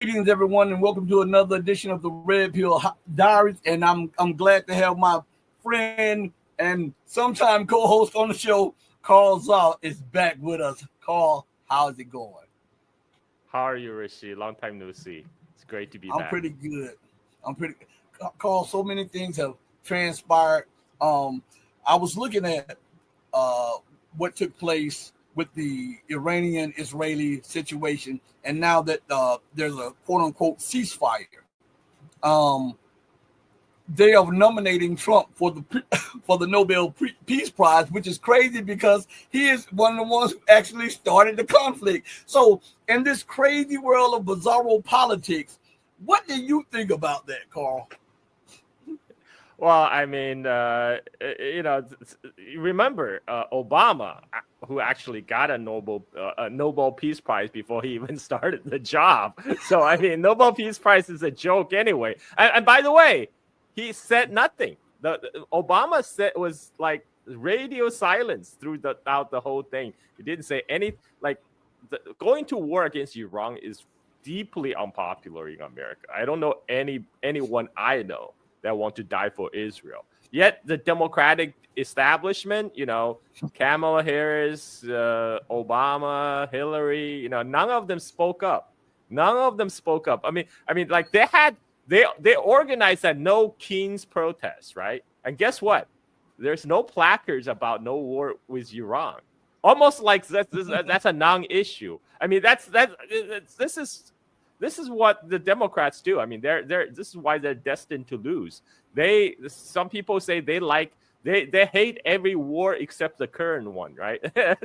Greetings, everyone, and welcome to another edition of the Red Pill Diaries. And I'm glad to have my friend and sometime co-host on the show, Carl Zal, is back with us. Carl, how's it going? How are you, Rishi? Long time no see. It's great to be I'm back. pretty good. I'm pretty. Carl, so many things have transpired. Um, I was looking at uh, what took place with the Iranian-Israeli situation, and now that there's a quote-unquote ceasefire. Um, they are nominating Trump for the for the Nobel Peace Prize, which is crazy because he is one of the ones who actually started the conflict. So, in this crazy world of bizarro politics, what do you think about that, Carl? Well, I mean, remember Obama, who actually got a Nobel Peace Prize before he even started the job. So, I mean, Nobel Peace Prize is a joke anyway. And by the way, he said nothing. The Obama said was like radio silence throughout the whole thing. He didn't say any like going to war against Iran is deeply unpopular in America. I don't know anyone I know that want to die for Israel. Yet the Democratic establishment, Kamala Harris, Obama, Hillary, none of them spoke up. None of them spoke up. Like they organized that No Kings protest, right? And guess what? There's no placards about no war with Iran. Almost like that's a non-issue. I mean, this is what the Democrats do. I mean, this is why they're destined to lose. Some people say they hate every war except the current one, right? They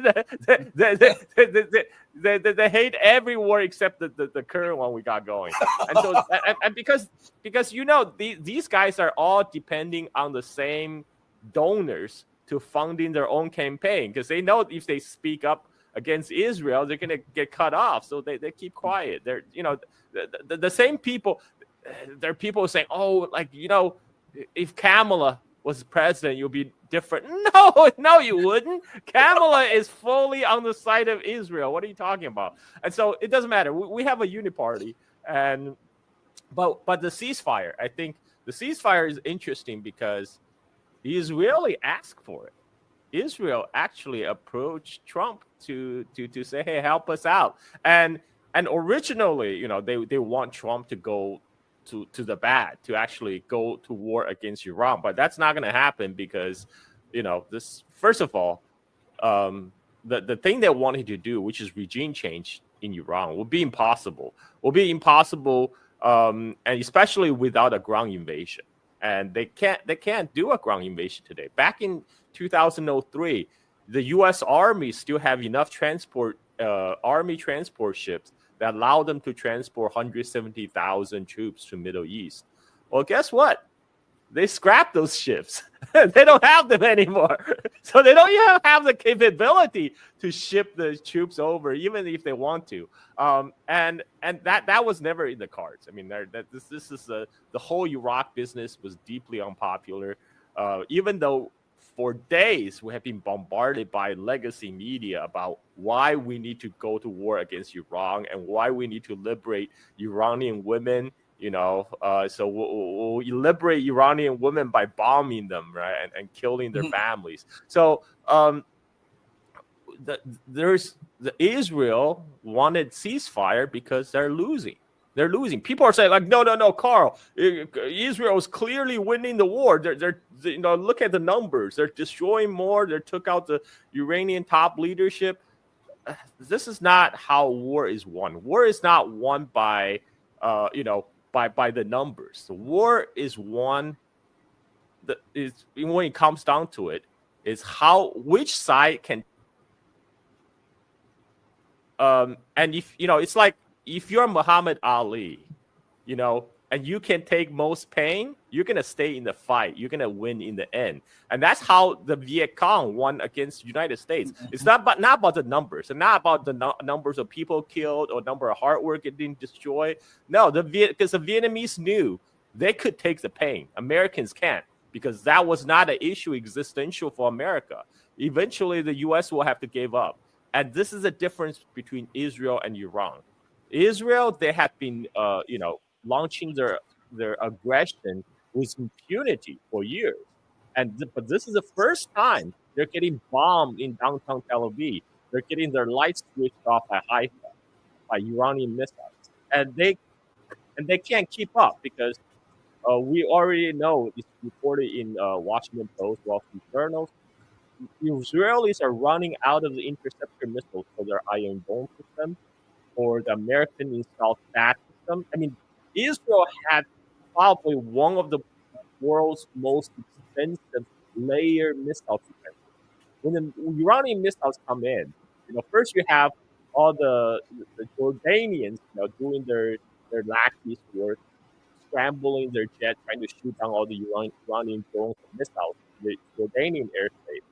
hate every war except the current one we got going. And so and because these guys are all depending on the same donors to funding their own campaign, because they know if they speak up against Israel, they're going to get cut off. So they keep quiet. They're, the same people. There are people saying, oh, if Kamala was president, you'll be different. No, you wouldn't. Kamala is fully on the side of Israel. What are you talking about? And so it doesn't matter. We have a uniparty. But the ceasefire, I think the ceasefire is interesting because the Israeli asked for it. Israel actually approached Trump to say, hey, help us out. And originally, they want Trump to go to the bad, to actually go to war against Iran. But that's not going to happen because, this, first of all, the thing they wanted to do, which is regime change in Iran, will be impossible. And especially without a ground invasion. And they can't do a ground invasion today. Back in 2003, the U.S. Army still have enough Army transport ships that allow them to transport 170,000 troops to Middle East. Well, guess what? They scrapped those ships. They don't have them anymore. So they don't even have the capability to ship the troops over, even if they want to. And that was never in the cards. I mean, this is the whole Iraq business was deeply unpopular, even though for days we have been bombarded by legacy media about why we need to go to war against Iran and why we need to liberate Iranian women. So we'll liberate Iranian women by bombing them, right, and killing their families. So the Israel wanted ceasefire because they're losing. They're losing. People are saying no, Carl. Israel is clearly winning the war. They're look at the numbers. They're destroying more. They took out the Iranian top leadership. This is not how war is won. War is not won by by the numbers. The war is won. When it comes down to it, is which side can. And if it's like if you're Muhammad Ali, and you can take most pain, you're gonna stay in the fight. You're gonna win in the end, and that's how the Viet Cong won against the United States. It's not about the numbers, and not about the numbers of people killed or number of hard work it didn't destroy. No, because the Vietnamese knew they could take the pain. Americans can't, because that was not an issue existential for America. Eventually, the U.S. will have to give up, and this is the difference between Israel and Iran. Israel, they have been, launching their aggression with impunity for years, but this is the first time they're getting bombed in downtown Tel Aviv. They're getting their lights switched off by Haifa by Iranian missiles, and they can't keep up because we already know it's reported in Washington Post, Wall Street Journal. Israelis are running out of the interceptor missiles for their Iron Dome system or the American installed THAAD system. I mean, Israel had probably one of the world's most expensive layer missile defenses. When the Iranian missiles come in, first you have all the Jordanians, doing their lackeys work, scrambling their jet, trying to shoot down all the Iranian drones and missiles in the Jordanian airspace.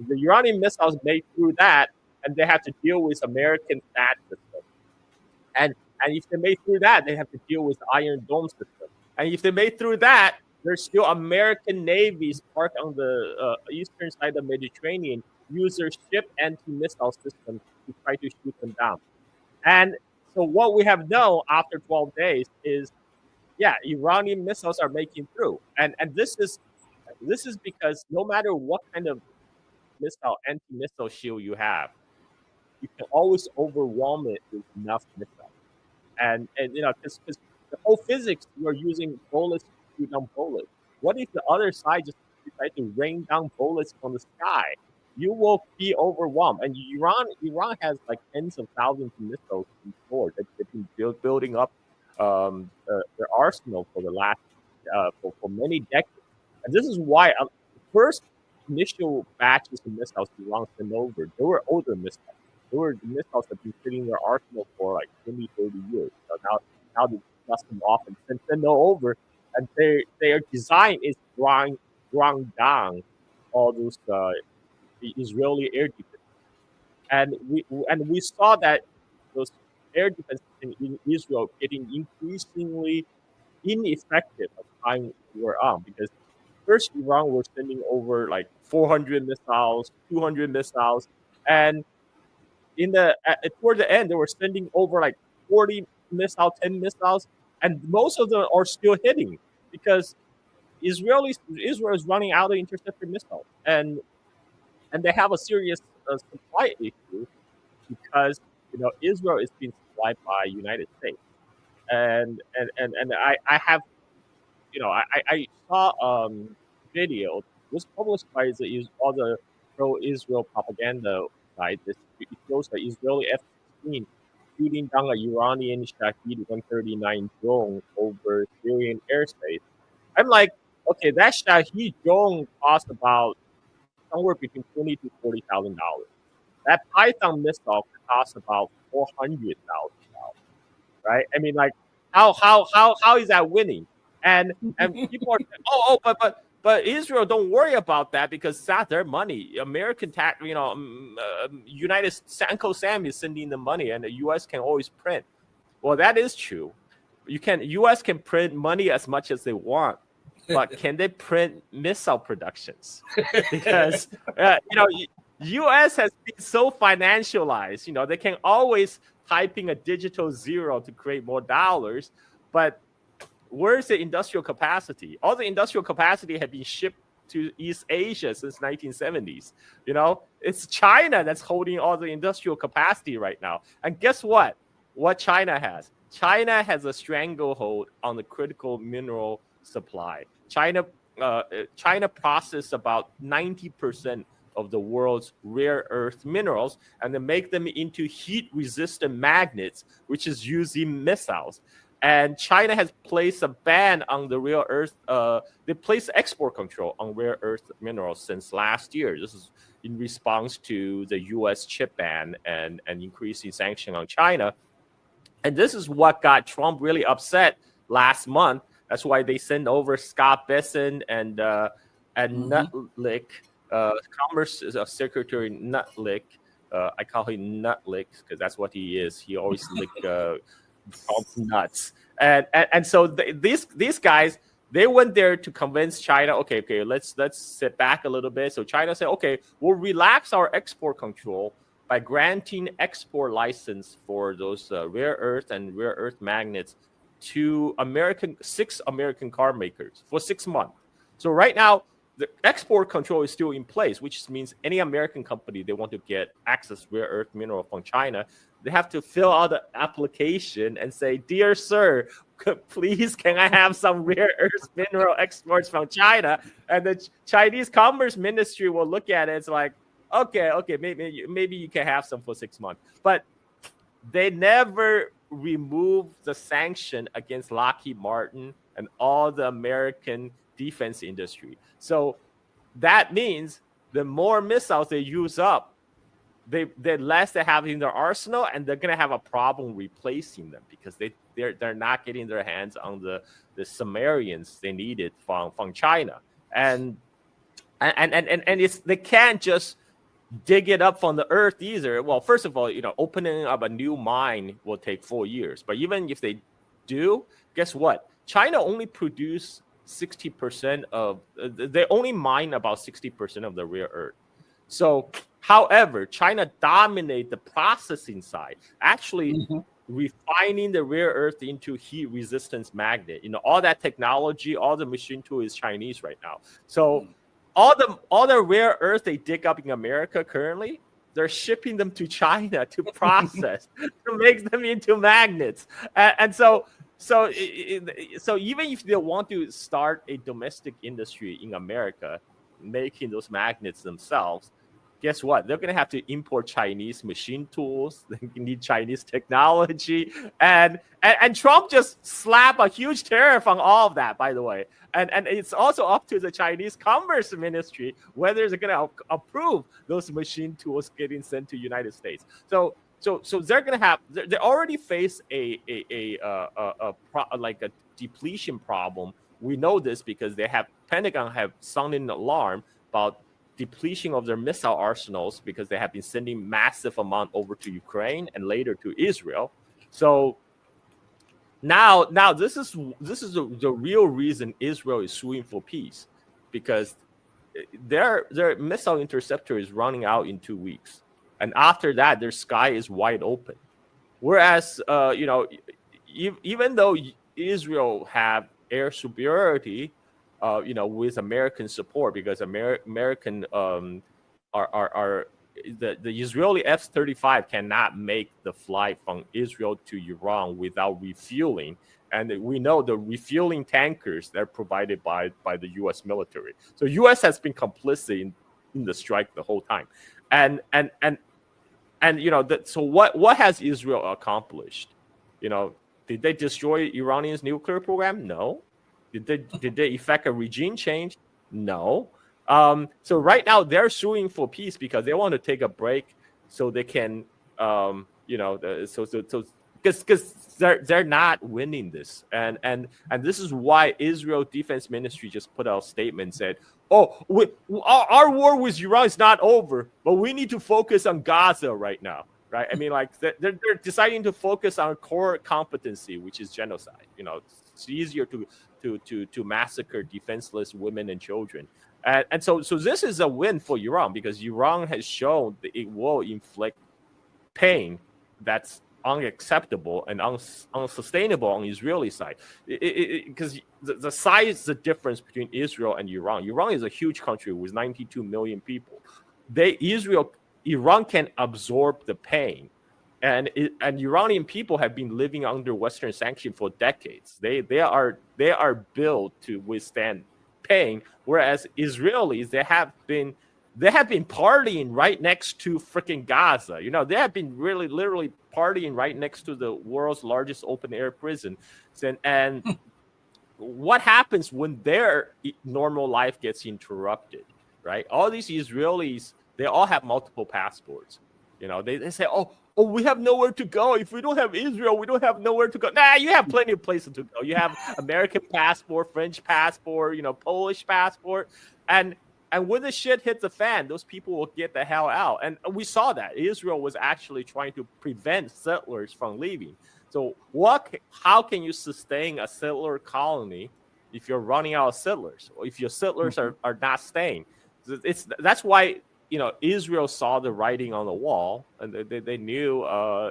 The Iranian missiles made through that, and they have to deal with American THAAD system. And if they made through that, they have to deal with the Iron Dome system. And if they made through that, there's still American navies parked on the eastern side of the Mediterranean use their ship anti-missile system to try to shoot them down. And so what we have known after 12 days is, Iranian missiles are making through. And this is because no matter what kind of anti-missile shield you have, you can always overwhelm it with enough missiles. And because the whole physics, you're using bullets to shoot down bullets. What if the other side just decide to rain down bullets from the sky? You will be overwhelmed. And Iran has like tens of thousands of missiles stored that they've been building up their arsenal for the last for many decades. And this is why the first initial batches of missiles Iran sent over, they were older missiles. They were missiles that have been sitting in their arsenal for like 20, 30 years. So now they dust them off and send them over. And their design is drawing down all those Israeli air defenses. And we saw that those air defenses in Israel getting increasingly ineffective as time wore on, because first Iran was sending over like 400 missiles, 200 missiles, and toward the end they were sending over like 40 missiles, 10 missiles, and most of them are still hitting because Israel is running out of interceptor missiles, and they have a serious supply issue because Israel is being supplied by United States, and I have I saw video was published by all the pro-Israel propaganda site. It shows the Israeli F-16 shooting down a Iranian Shahed 139 drone over Syrian airspace. I'm like, okay, that Shahed drone costs about somewhere between $20,000 to $40,000. That Python missile costs about $400,000. Right? I mean, like, how is that winning? And people are saying, but Israel, don't worry about that because that's their money. American tax, United Uncle Sam is sending the money, and the U.S. can always print. Well, that is true. U.S. can print money as much as they want, but can they print missile productions? Because U.S. has been so financialized. They can always type in a digital zero to create more dollars, but where's the industrial capacity? All the industrial capacity had been shipped to East Asia since 1970s. It's China that's holding all the industrial capacity right now. And guess what? What China has? China has a stranglehold on the critical mineral supply. China processes about 90% of the world's rare earth minerals, and they make them into heat-resistant magnets, which is used in missiles. And China has placed a ban on the rare earth. They placed export control on rare earth minerals since last year. This is in response to the U.S. chip ban and increasing sanction on China. And this is what got Trump really upset last month. That's why they sent over Scott Bessent and Nutlick, Commerce Secretary Nutlick. I call him Nutlick because that's what he is. He always lick nuts. And so these guys, they went there to convince China. Okay, let's sit back a little bit. So China said, okay, we'll relax our export control, by granting export license for those rare earth and rare earth magnets to 6 American car makers for 6 months. So right now, the export control is still in place, which means any American company they want to get access to rare earth mineral from China, they have to fill out the application and say, "Dear sir, please can I have some rare earth mineral exports from China?" And the Chinese Commerce Ministry will look at it. It's like, okay, maybe you can have some for 6 months, but they never remove the sanction against Lockheed Martin and all the American defense industry. So that means the more missiles they use up, the less they have in their arsenal, and they're gonna have a problem replacing them because they're not getting their hands on the Sumerians they needed from China, and it's they can't just dig it up from the earth either. Well, first of all, opening up a new mine will take 4 years. But even if they do, guess what? China only produce 60% of. They only mine about 60% of the rare earth. So, however, China dominate the processing side, actually refining the rare earth into heat resistance magnet. All that technology, all the machine tool is Chinese right now. So. All the rare earth they dig up in America currently, they're shipping them to China to process to make them into magnets. And so even if they want to start a domestic industry in America making those magnets themselves, guess what? They're going to have to import Chinese machine tools. They need Chinese technology. And Trump just slapped a huge tariff on all of that, by the way. And it's also up to the Chinese Commerce Ministry whether they're going to approve those machine tools getting sent to United States. So they're going to have, they already face a depletion problem. We know this because Pentagon have sounded an alarm about depletion of their missile arsenals because they have been sending massive amount over to Ukraine and later to Israel. So now this is the real reason Israel is suing for peace, because their missile interceptor is running out in 2 weeks, and after that their sky is wide open. Whereas even though Israel have air superiority, with American support, because American the Israeli F-35 cannot make the flight from Israel to Iran without refueling, and we know the refueling tankers they're provided by the U.S. military. So U.S. has been complicit in the strike the whole time, and so what has Israel accomplished? Did they destroy Iranians' nuclear program? No. Did they effect a regime change? No. So right now they're suing for peace because they want to take a break so they can, because they're not winning this, and this is why Israel Defense Ministry just put out a statement, said, our war with Iran is not over, but we need to focus on Gaza right now. Right? I mean, like they're deciding to focus on core competency, which is genocide. It's easier to massacre defenseless women and children, and so this is a win for Iran, because Iran has shown that it will inflict pain that's unacceptable and unsustainable on the Israeli side, because the size, the difference between Israel and Iran. Iran is a huge country with 92 million people. Iran can absorb the pain, and Iranian people have been living under Western sanction for decades. They are built to withstand pain, whereas Israelis they have been partying right next to freaking Gaza. They have been really literally partying right next to the world's largest open air prison, and what happens when their normal life gets interrupted, right? All these Israelis, they all have multiple passports. They say, oh, we have nowhere to go. If we don't have Israel, we don't have nowhere to go. Nah, you have plenty of places to go. You have American passport, French passport, Polish passport. And when the shit hits the fan, those people will get the hell out. And we saw that. Israel was actually trying to prevent settlers from leaving. So how can you sustain a settler colony if you're running out of settlers, or if your settlers are not staying? That's why Israel saw the writing on the wall, and they knew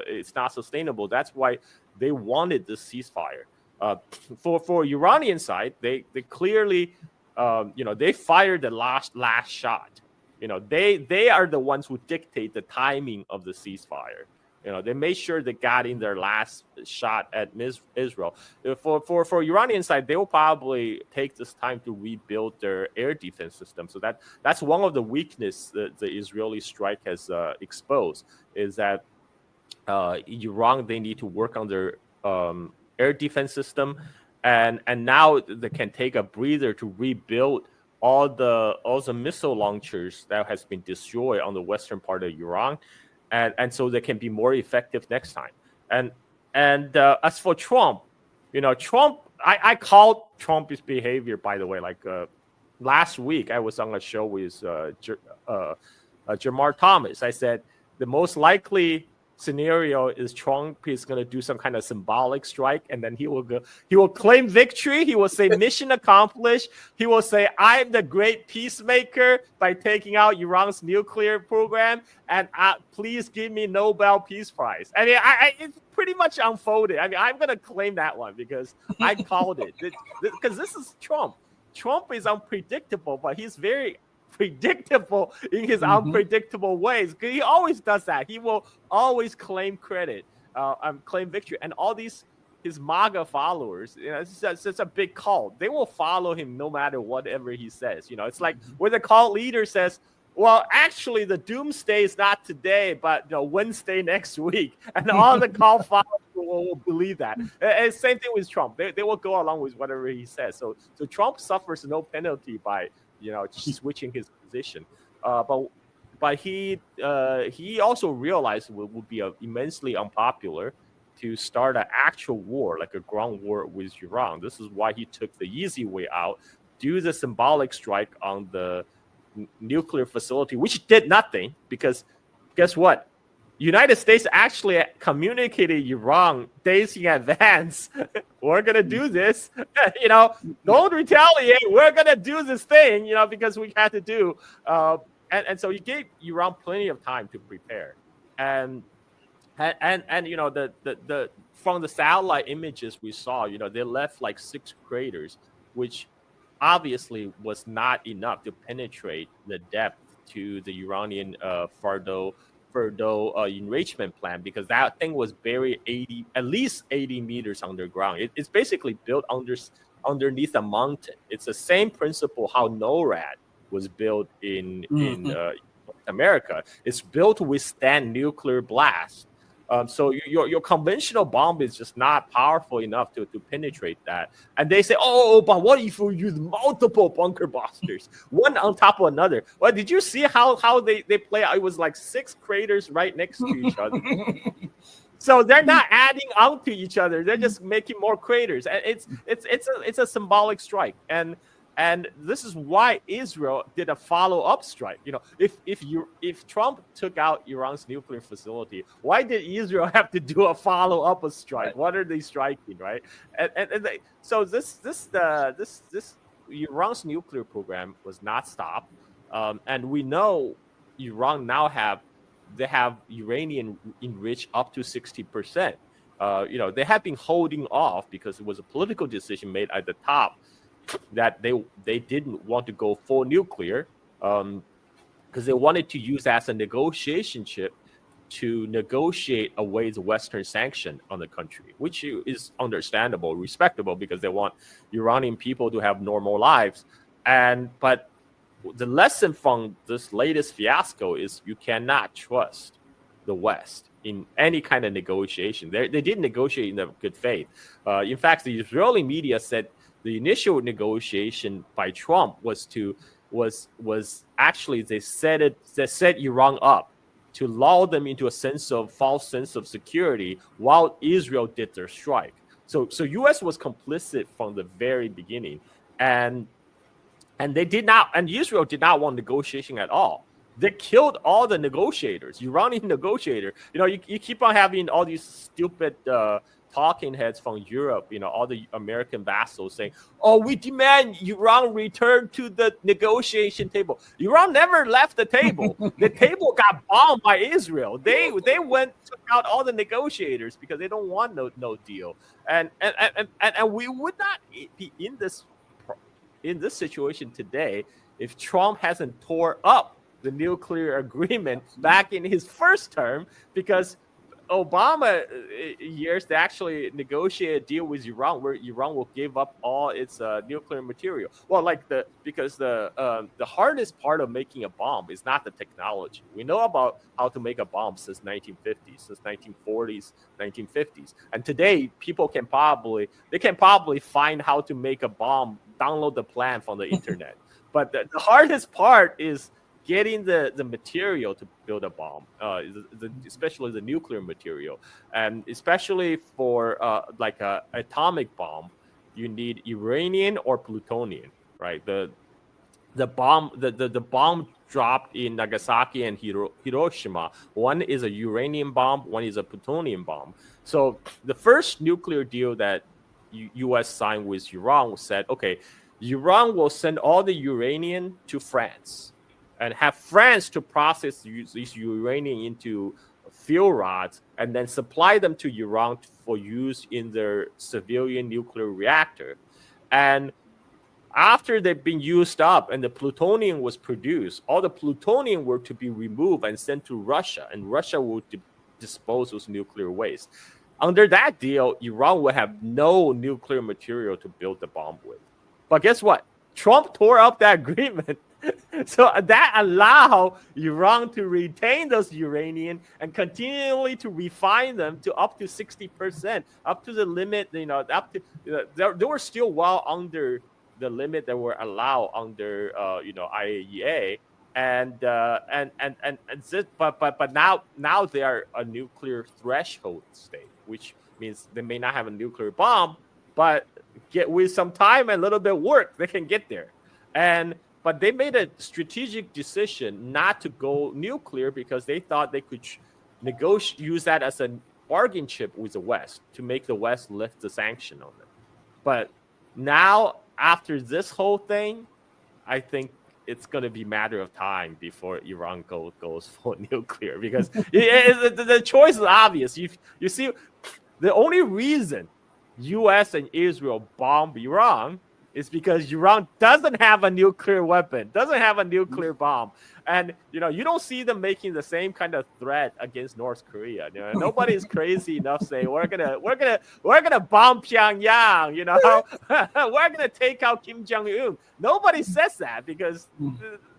it's not sustainable. That's why they wanted the ceasefire. For Iranian side, they clearly, they fired the last shot. They are the ones who dictate the timing of the ceasefire. They made sure they got in their last shot at Israel. For Iranian side, they will probably take this time to rebuild their air defense system. So that's one of the weakness that the Israeli strike has exposed, is that Iran, they need to work on their air defense system, and now they can take a breather to rebuild all the missile launchers that has been destroyed on the western part of Iran. And so they can be more effective next time. And as for Trump, Trump, I called Trump's behavior, by the way. Like last week, I was on a show with Jamar Thomas. I said the most likely scenario is Trump is going to do some kind of symbolic strike, and then he will claim victory. He will say mission accomplished. He will say, I'm the great peacemaker by taking out Iran's nuclear program, and please give me Nobel Peace Prize. I mean, it's pretty much unfolded. I mean, I'm going to claim that one because I called it. Because this is Trump. Trump is unpredictable, but he's very predictable in his unpredictable ways. He always does that. He will always claim credit, claim victory, and all his MAGA followers. It's a big cult. They will follow him no matter whatever he says. It's like when the cult leader says, "Well, actually, the doomsday is not today, but Wednesday next week," and all the cult followers will believe that. And same thing with Trump. They will go along with whatever he says. So Trump suffers no penalty by switching his position, but he also realized it would be immensely unpopular to start an actual war, like a ground war with Iran. This is why he took the easy way out, do the symbolic strike on the nuclear facility, which did nothing, because guess what? United States actually communicated Iran days in advance. We're gonna do this, don't retaliate. We're gonna do this thing, because we had to do. And so he gave Iran plenty of time to prepare. And the from the satellite images we saw, they left like 6 craters, which obviously was not enough to penetrate the depth to the Iranian Fordo enrichment plant, because that thing was buried at least 80 meters underground. It's basically built underneath a mountain. It's the same principle how NORAD was built in North America. It's built to withstand nuclear blast. So your conventional bomb is just not powerful enough to penetrate that. And they say, but what if we use multiple bunker busters, one on top of another? Well, did you see how they play out? It was like 6 craters right next to each other. So they're not adding on to each other. They're just making more craters. And it's a symbolic strike. And this is why Israel did a follow-up strike. If Trump took out Iran's nuclear facility, why did Israel have to do a follow-up strike? Right. What are they striking, right? So this Iran's nuclear program was not stopped, and we know Iran now have uranium enriched up to 60%. They have been holding off because it was a political decision made at the top that they didn't want to go full nuclear, because they wanted to use that as a negotiation chip to negotiate away the Western sanction on the country, which is understandable, respectable, because they want Iranian people to have normal lives. But the lesson from this latest fiasco is you cannot trust the West in any kind of negotiation. They didn't negotiate in good faith. In fact, the Israeli media said the initial negotiation by Trump was actually they set Iran up to lull them into a false sense of security while Israel did their strike. So U.S. was complicit from the very beginning, and Israel did not want negotiation at all. They killed all the negotiators, Iranian negotiators. You keep on having all these stupid talking heads from Europe, all the American vassals saying, "Oh, we demand Iran return to the negotiation table." Iran never left the table. The table got bombed by Israel. They took out all the negotiators because they don't want no deal. And we would not be in this situation today if Trump hasn't tore up the nuclear agreement back in his first term, because Obama years they actually negotiate a deal with Iran where Iran will give up all its nuclear material. Well, because the hardest part of making a bomb is not the technology. We know about how to make a bomb since 1950s, since 1940s, 1950s, and today people can probably find how to make a bomb, download the plan from the internet. But the hardest part is getting the material to build a bomb, especially the nuclear material, and especially for like a atomic bomb, you need uranium or plutonium, right? The bomb dropped in Nagasaki and Hiroshima. One is a uranium bomb, one is a plutonium bomb. So the first nuclear deal that U.S. signed with Iran said, okay, Iran will send all the uranium to France and have France to process this uranium into fuel rods and then supply them to Iran for use in their civilian nuclear reactor. And after they've been used up and the plutonium was produced, all the plutonium were to be removed and sent to Russia, and Russia would dispose of nuclear waste. Under that deal, Iran would have no nuclear material to build the bomb with. But guess what? Trump tore up that agreement. So that allowed Iran to retain those uranium and continually to refine them to up to 60%, up to the limit, they were still well under the limit that were allowed under, IAEA. But now they are a nuclear threshold state, which means they may not have a nuclear bomb, but with some time and a little bit of work, they can get there. But they made a strategic decision not to go nuclear because they thought they could use that as a bargain chip with the West to make the West lift the sanction on them. But now, after this whole thing, I think it's going to be a matter of time before Iran goes for nuclear, because the choice is obvious. You see, the only reason U.S. and Israel bomb Iran is because Iran doesn't have a nuclear weapon, doesn't have a nuclear bomb. And, you don't see them making the same kind of threat against North Korea. Nobody is crazy enough to say, we're gonna bomb Pyongyang, we're gonna take out Kim Jong-un. Nobody says that because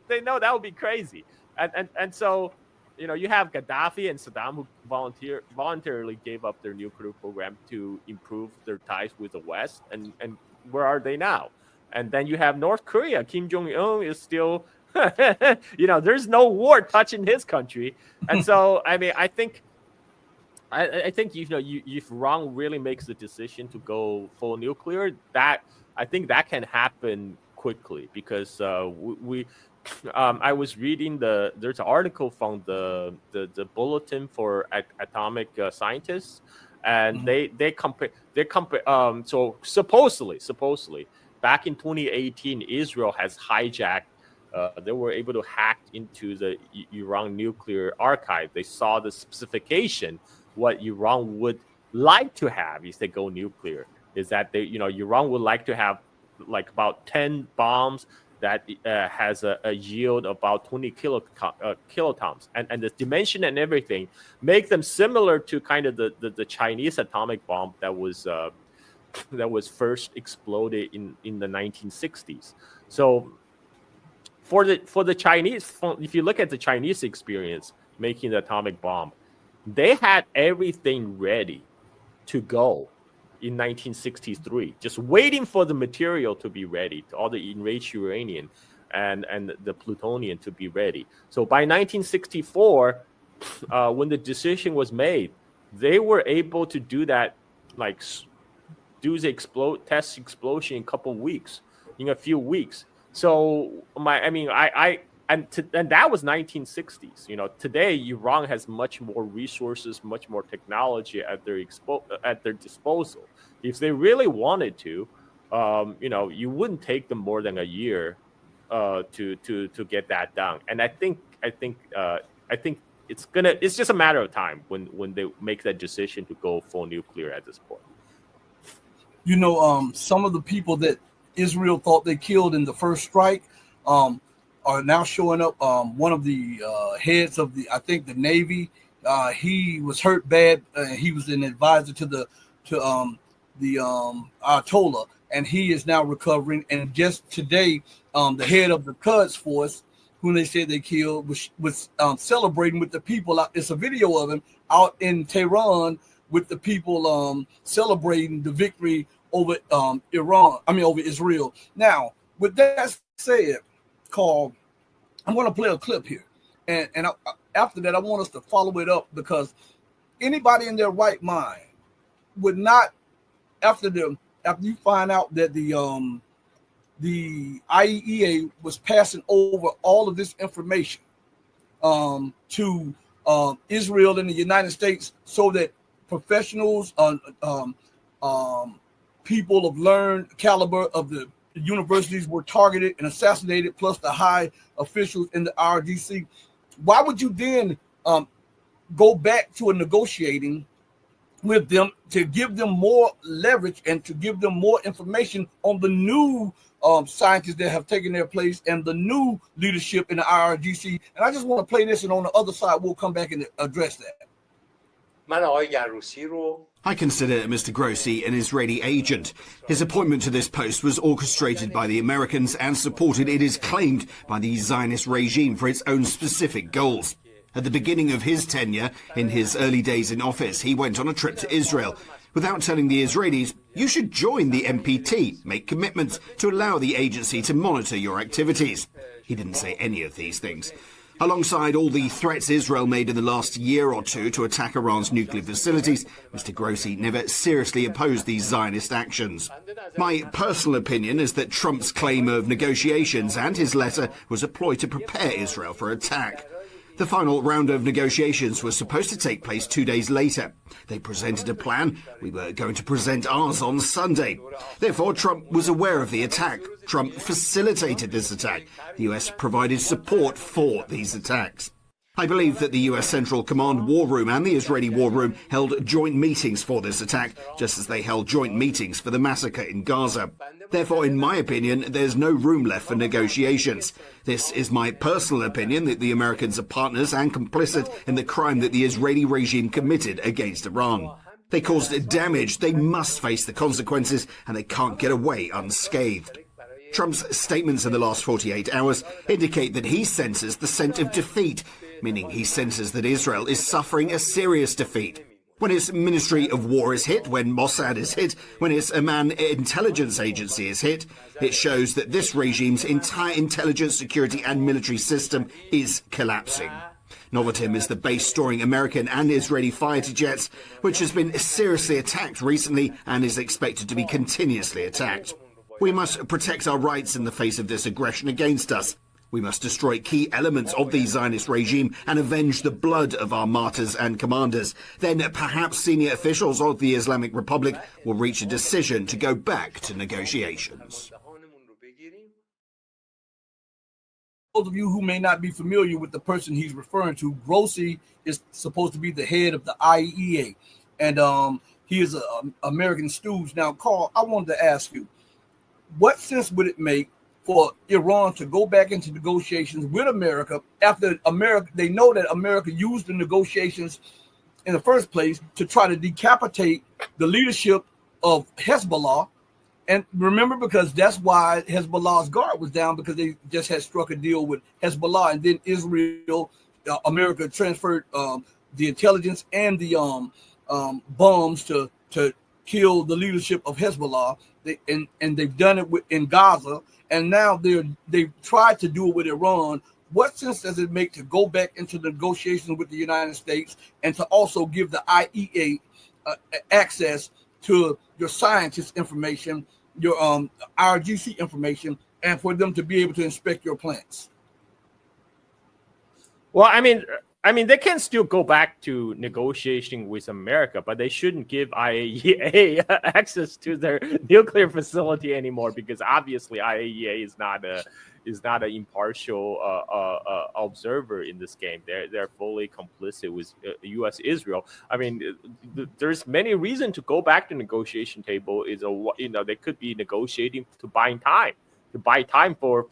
they know that would be crazy. And so, you have Gaddafi and Saddam who voluntarily gave up their nuclear program to improve their ties with the West. And where are they now? And then you have North Korea. Kim Jong-un is still, there's no war touching his country. And so, I mean, I think if Iran really makes the decision to go full nuclear, I think that can happen quickly, because I was reading there's an article from the Bulletin for Atomic Scientists, and they compare. So supposedly, back in 2018, Israel has hijacked. They were able to hack into the Iran nuclear archive. They saw the specification what Iran would like to have if they go nuclear. Is that Iran would like to have like about 10 bombs that has a yield about 20 kilotons, and the dimension and everything make them similar to kind of the Chinese atomic bomb that was first exploded in the 1960s. So for the Chinese, if you look at the Chinese experience making the atomic bomb, they had everything ready to go in 1963, just waiting for the material to be ready, all the enriched uranium and the plutonium to be ready. So by 1964, when the decision was made, they were able to do that, like do the test explosion in a few weeks. So I and that was 1960s. Today Iran has much more resources, much more technology at their disposal. If they really wanted to, you wouldn't take them more than a year to get that done. And I think it's just a matter of time when they make that decision to go full nuclear at this point. Some of the people that Israel thought they killed in the first strike are now showing up. One of the heads of the Navy, he was hurt bad. He was an advisor to the Ayatollah, and he is now recovering. And just today, the head of the Quds force, whom they said they killed, was celebrating with the people. It's a video of him out in Tehran with the people celebrating the victory over over Israel. Now, with that said, Carl, I'm going to play a clip here, and after that, I want us to follow it up, because anybody in their right mind would not, after you find out that the IAEA was passing over all of this information to Israel and the United States, so that professionals, people of learned caliber of the universities were targeted and assassinated, plus the high officials in the IRGC. Why would you then go back to a negotiating with them to give them more leverage and to give them more information on the new scientists that have taken their place and the new leadership in the IRGC? And I just want to play this, and on the other side, we'll come back and address that. I consider Mr. Grossi an Israeli agent. His appointment to this post was orchestrated by the Americans and supported, it is claimed, by the Zionist regime for its own specific goals. At the beginning of his tenure, in his early days in office, he went on a trip to Israel without telling the Israelis, you should join the NPT, make commitments to allow the agency to monitor your activities. He didn't say any of these things. Alongside all the threats Israel made in the last year or two to attack Iran's nuclear facilities, Mr. Grossi never seriously opposed these Zionist actions. My personal opinion is that Trump's claim of negotiations and his letter was a ploy to prepare Israel for attack. The final round of negotiations was supposed to take place 2 days later. They presented a plan. We were going to present ours on Sunday. Therefore, Trump was aware of the attack. Trump facilitated this attack. The US provided support for these attacks. I believe that the US Central Command War Room and the Israeli War Room held joint meetings for this attack, just as they held joint meetings for the massacre in Gaza. Therefore, in my opinion, there's no room left for negotiations. This is my personal opinion, that the Americans are partners and complicit in the crime that the Israeli regime committed against Iran. They caused damage, they must face the consequences, and they can't get away unscathed. Trump's statements in the last 48 hours indicate that he senses the scent of defeat, meaning he senses that Israel is suffering a serious defeat. When its Ministry of War is hit, when Mossad is hit, when its Amman intelligence agency is hit, it shows that this regime's entire intelligence, security and military system is collapsing. Novotim is the base storing American and Israeli fighter jets, which has been seriously attacked recently and is expected to be continuously attacked. We must protect our rights in the face of this aggression against us. We must destroy key elements of the Zionist regime and avenge the blood of our martyrs and commanders. Then perhaps senior officials of the Islamic Republic will reach a decision to go back to negotiations. Those of you who may not be familiar with the person he's referring to, Grossi is supposed to be the head of the IAEA, and he is an American stooge. Now, Carl, I wanted to ask you, what sense would it make for Iran to go back into negotiations with America after they know that America used the negotiations in the first place to try to decapitate the leadership of Hezbollah? And remember, because that's why Hezbollah's guard was down, because they just had struck a deal with Hezbollah, and then Israel, America transferred the intelligence and the bombs to kill the leadership of Hezbollah. And they've done it in Gaza, and now they've tried to do it with Iran. What sense does it make to go back into the negotiations with the United States and to also give the IAEA access to your scientist information, your IRGC information, and for them to be able to inspect your plants? Well, I mean, they can still go back to negotiating with America, but they shouldn't give IAEA access to their nuclear facility anymore, because obviously IAEA is not an impartial observer in this game. They're fully complicit with U.S. Israel. I mean, there's many reasons to go back to negotiation table. They could be negotiating to buy time. To buy time for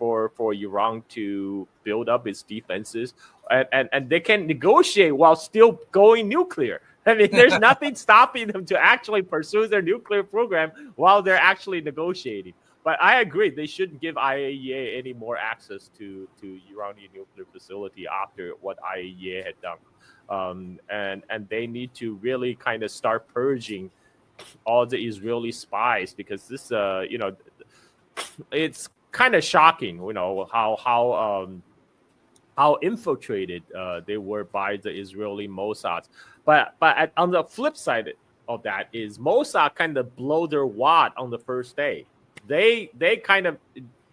Iran to build up its defenses, and they can negotiate while still going nuclear. I mean, there's nothing stopping them to actually pursue their nuclear program while they're actually negotiating. But I agree, they shouldn't give IAEA any more access to Iranian nuclear facility after what IAEA had done. And they need to really kind of start purging all the Israeli spies, because this, it's kind of shocking, how infiltrated they were by the Israeli Mossad. But on the flip side of that is Mossad kind of blow their wad on the first day. They kind of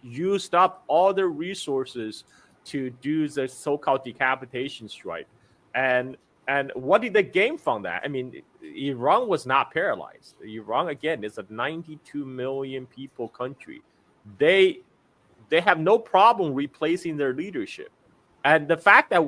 used up all their resources to do the so-called decapitation strike. And what did they gain from that? I mean, Iran was not paralyzed. Iran, again, is a 92 million people country. They have no problem replacing their leadership. And the fact that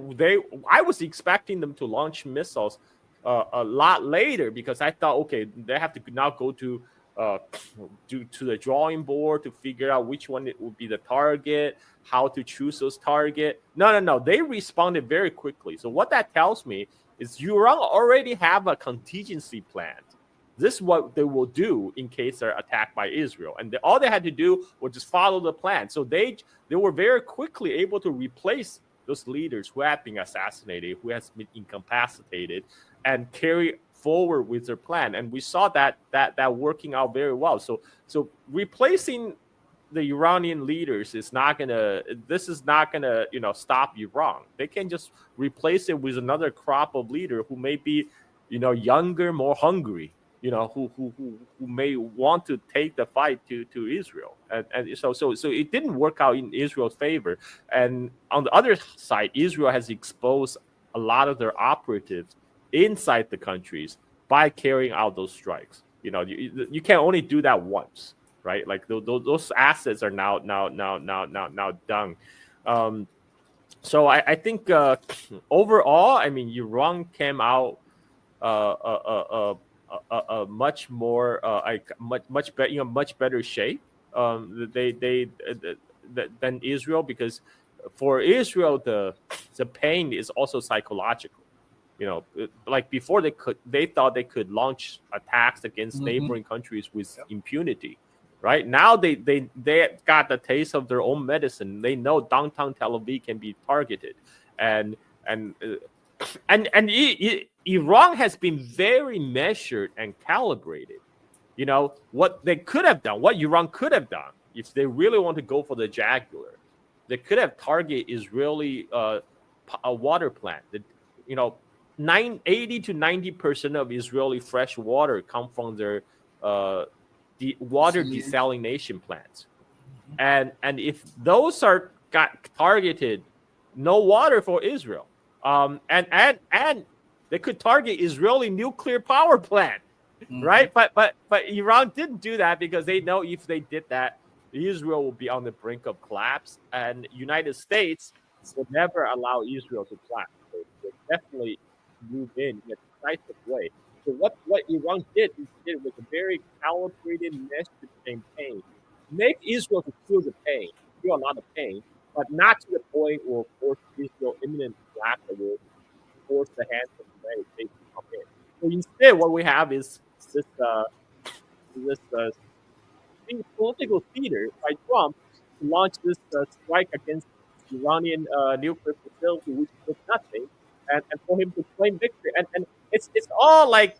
I was expecting them to launch missiles a lot later, because I thought, okay, they have to now go to the drawing board to figure out which one it would be the target, how to choose those target. No. They responded very quickly. So what that tells me is Iran already have a contingency plan. This is what they will do in case they're attacked by Israel. And all they had to do was just follow the plan. So they were very quickly able to replace those leaders who have been assassinated, who has been incapacitated, and carry forward with their plan. And we saw that working out very well. So replacing the Iranian leaders is not gonna stop Iran. They can just replace it with another crop of leader who may be, younger, more hungry, who may want to take the fight to Israel. And so it didn't work out in Israel's favor. And on the other side, Israel has exposed a lot of their operatives inside the countries by carrying out those strikes. You can only do that once, right? Like those assets are now done. So I think overall, I mean, Iran came out much more much better shape than Israel, because for Israel the pain is also psychological. Like before they thought they could launch attacks against neighboring countries with impunity. Right now they got the taste of their own medicine. They know downtown Tel Aviv can be targeted, and Iran has been very measured and calibrated. What they could have done, what Iran could have done, if they really want to go for the jugular, they could have targeted Israeli a water plant. 80 to 90% of Israeli fresh water come from their water desalination plants, and if those got targeted, no water for Israel. And they could target Israeli nuclear power plant, right? But Iran didn't do that, because they know if they did that, Israel will be on the brink of collapse, and United States will never allow Israel to collapse. They definitely move in a decisive way. So what Iran did was a very calibrated, measured campaign. Make Israel to feel the pain, feel a lot of pain, but not to the point where force Israel imminent collapse that will force the hands of the United States to come in. So instead, what we have is this political theater by Trump to launch this strike against the Iranian nuclear facility, which was nothing, and for him to claim victory. And it's all like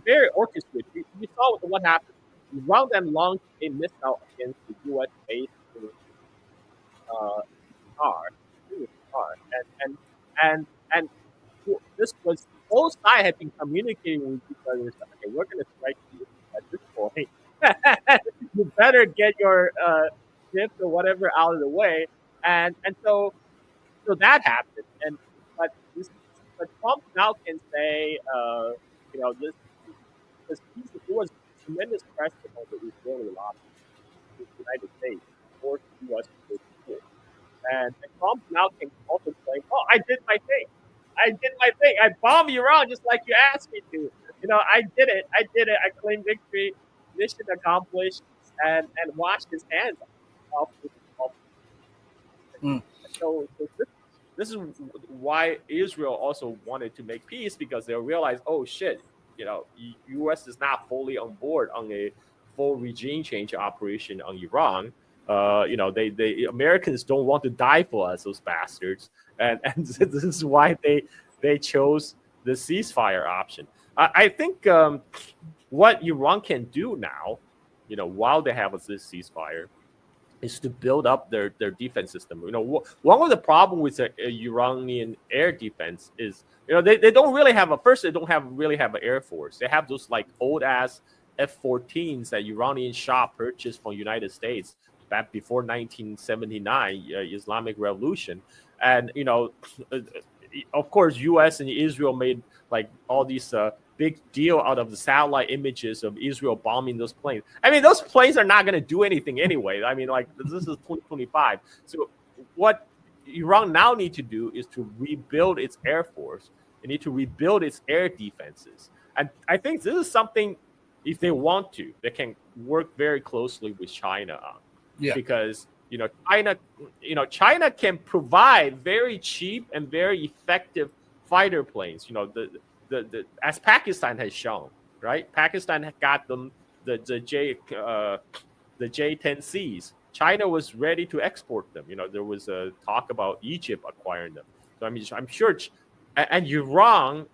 very orchestrated. We saw what happened. Iran then launched a missile against the U.S. base in and this was, both sides had been communicating with each other. Okay, we're going to strike you at this point. You better get your ships or whatever out of the way, and so that happened. But Trump now can say, this there was tremendous pressure on the Israeli lobby in the United States for the U.S. to go to war. And Trump now can also claim, oh, I did my thing. I did my thing. I bombed Iran just like you asked me to. I did it. I did it. I claimed victory, mission accomplished, and washed his hands off. Mm. So this is why Israel also wanted to make peace, because they realized, oh shit, U.S. is not fully on board on a full regime change operation on Iran. The Americans don't want to die for us, those bastards, and this is why they chose the ceasefire option. I think what Iran can do now, while they have this ceasefire, is to build up their defense system. One of the problems with the Iranian air defense is, they don't really have they don't really have an air force. They have those like old ass F-14s that Iranian Shah purchased from United States back before 1979 Islamic Revolution, and of course, U.S. and Israel made like all these big deal out of the satellite images of Israel bombing those planes. I mean, those planes are not going to do anything anyway. I mean, like, this is 2025. So what Iran now need to do is to rebuild its air force. They need to rebuild its air defenses. And I think this is something, if they want to, they can work very closely with China on. Yeah. Because China can provide very cheap and very effective fighter planes. As Pakistan has shown, right? Pakistan had got them the J-10Cs. China was ready to export them. There was a talk about Egypt acquiring them. So I mean, I'm sure. And Iran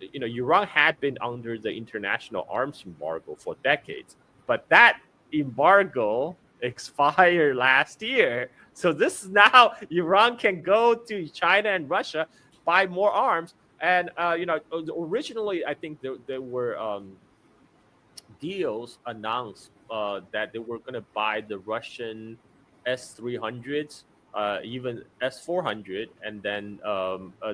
had been under the international arms embargo for decades, but that embargo expired last year. So this is now Iran can go to China and Russia, buy more arms. And originally, I think there were deals announced that they were going to buy the Russian S-300s, even S-400, and then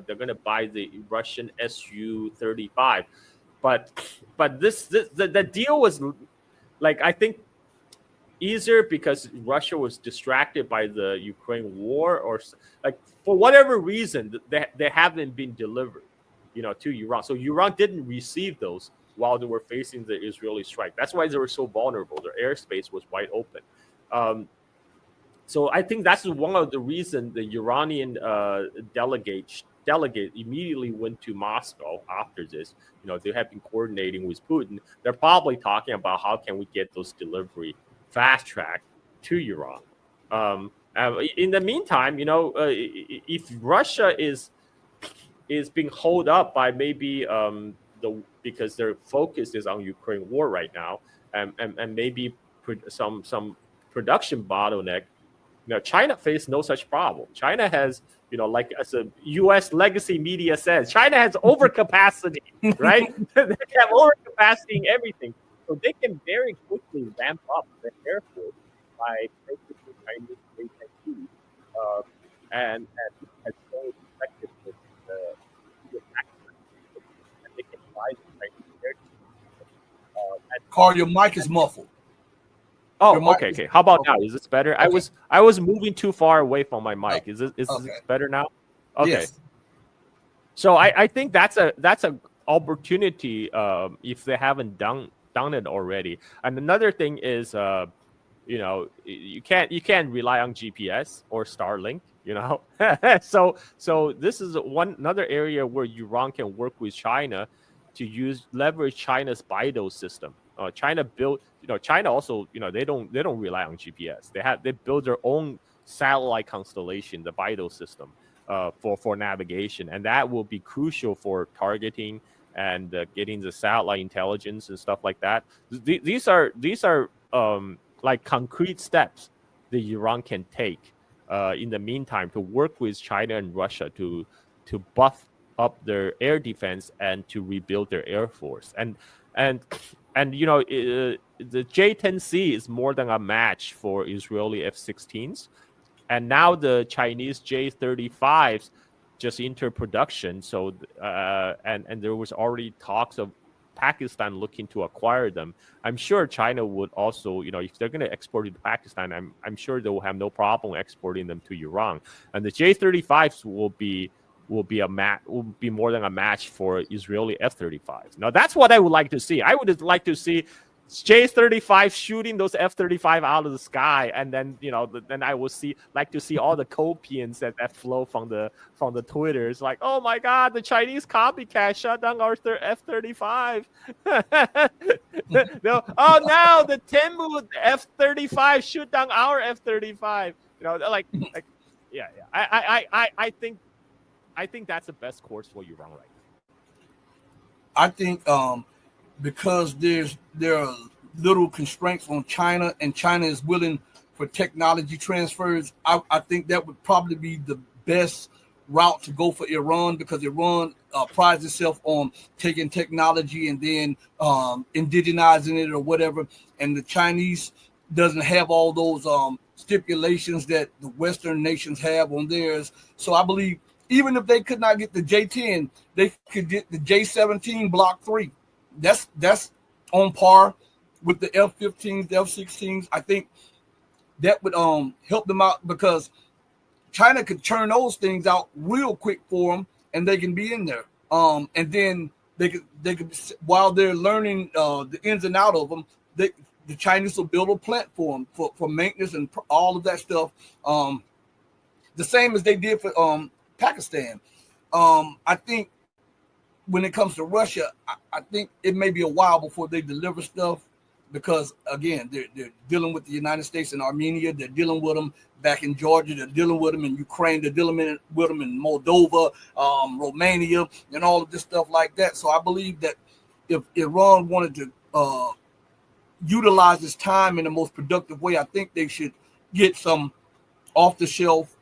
they're going to buy the Russian Su-35. But the deal was, like, I think, easier because Russia was distracted by the Ukraine war, or like for whatever reason they haven't been delivered, to Iran. So Iran didn't receive those while they were facing the Israeli strike. That's why they were so vulnerable. Their airspace was wide open. So I think that's one of the reasons the Iranian delegate immediately went to Moscow after this. They have been coordinating with Putin. They're probably talking about how can we get those delivery fast track to Iran. In the meantime, if Russia is being held up by maybe because their focus is on Ukraine war right now, and maybe some production bottleneck, China faced no such problem. China has, like as a U.S. legacy media says, China has overcapacity, right? They have overcapacity in everything. So they can very quickly ramp up the air force by purchasing Chinese J-10C, and it has shown effective with the and they can buy the Chinese air defense. Carl, your mic is muffled. Oh, okay. How about now? Is this better? Okay. I was moving too far away from my mic. Is this better now? Okay. Yes. So I think that's a opportunity if they haven't done it already. And another thing is you can't rely on GPS or Starlink, so this is another area where Iran can work with China to leverage China's BeiDou system. China built, China also, they don't rely on GPS. They build their own satellite constellation, the BeiDou system, for navigation, and that will be crucial for targeting and getting the satellite intelligence and stuff like that. These are like concrete steps that Iran can take in the meantime to work with China and Russia to buff up their air defense and to rebuild their air force. And the J-10C is more than a match for Israeli F-16s, and now the Chinese J-35s just enter production. So and there was already talks of Pakistan looking to acquire them. I'm sure China would also, if they're going to export it to Pakistan, I'm sure they will have no problem exporting them to Iran. And the J-35s will be more than a match for Israeli F-35s. Now that's what I would like to see. I would like to see J-35 shooting those F-35 out of the sky, and then then I would like to see all the copians that flow from the Twitter. It's like, oh my God, the Chinese copycat shut down our F-35. No, oh no, the Timu F-35 shoot down our F-35. Yeah. I think that's the best course for Iran right now. I think because there are little constraints on China, and China is willing for technology transfers, I think that would probably be the best route to go for Iran, because Iran prides itself on taking technology and then indigenizing it or whatever, and the Chinese doesn't have all those stipulations that the Western nations have on theirs. So I believe even if they could not get the J-10, they could get the J-17 Block 3. That's on par with the F-15s, the F-16s. I think that would help them out, because China could churn those things out real quick for them, and they can be in there. And then they could while they're learning the ins and out of them, the Chinese will build a plant for them for maintenance and all of that stuff. The same as they did for Pakistan. I think when it comes to Russia, I think it may be a while before they deliver stuff, because again, they're dealing with the United States and Armenia. They're dealing with them back in Georgia. They're dealing with them in Ukraine. They're dealing with them in Moldova, Romania, and all of this stuff like that. So I believe that if Iran wanted to utilize this time in the most productive way, I think they should get some off-the-shelf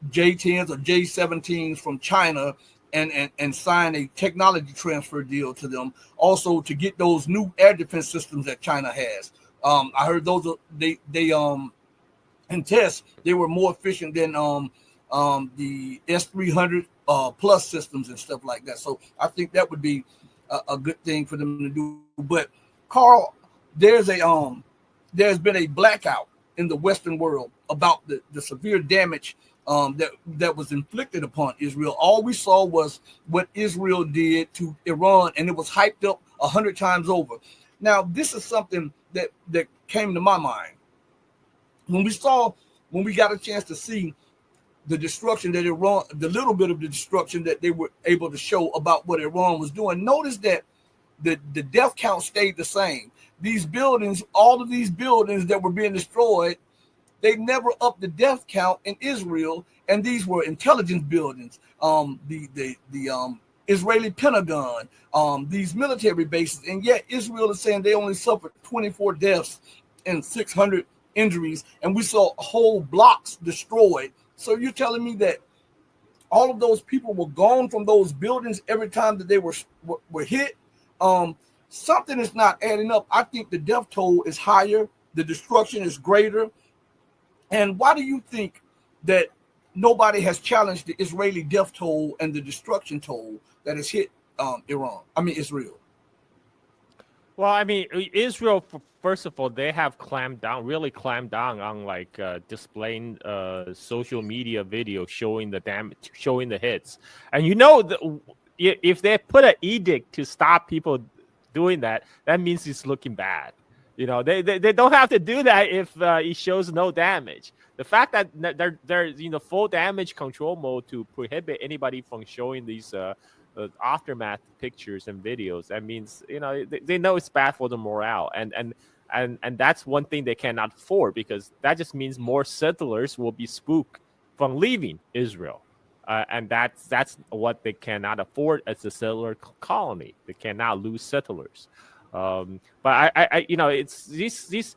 J-10s or J-17s from China and sign a technology transfer deal to them, also to get those new air defense systems that China has. I heard those they in tests they were more efficient than the S-300 plus systems and stuff like that. So I think that would be a good thing for them to do. But Carl, there's been a blackout in the Western world about the severe damage that was inflicted upon Israel. All we saw was what Israel did to Iran, and it was hyped up 100 times over. Now, this is something that came to my mind. When we got a chance to see the destruction that Iran, the little bit of the destruction that they were able to show about what Iran was doing, notice that the death count stayed the same. These buildings, all of these buildings that were being destroyed, they never upped the death count in Israel, and these were intelligence buildings. The Israeli Pentagon, these military bases, and yet Israel is saying they only suffered 24 deaths and 600 injuries, and we saw whole blocks destroyed. So you're telling me that all of those people were gone from those buildings every time that they were hit? Something is not adding up. I think the death toll is higher, the destruction is greater. And why do you think that nobody has challenged the Israeli death toll and the destruction toll that has hit Israel? Well, I mean, Israel, first of all, they have really clamped down on displaying social media videos showing the damage, showing the hits. And if they put an edict to stop people doing that, that means it's looking bad. They don't have to do that if it shows no damage. The fact that there's full damage control mode to prohibit anybody from showing these aftermath pictures and videos, that means they know it's bad for the morale, and that's one thing they cannot afford, because that just means more settlers will be spooked from leaving Israel, and that's what they cannot afford as a settler colony. They cannot lose settlers. But it's these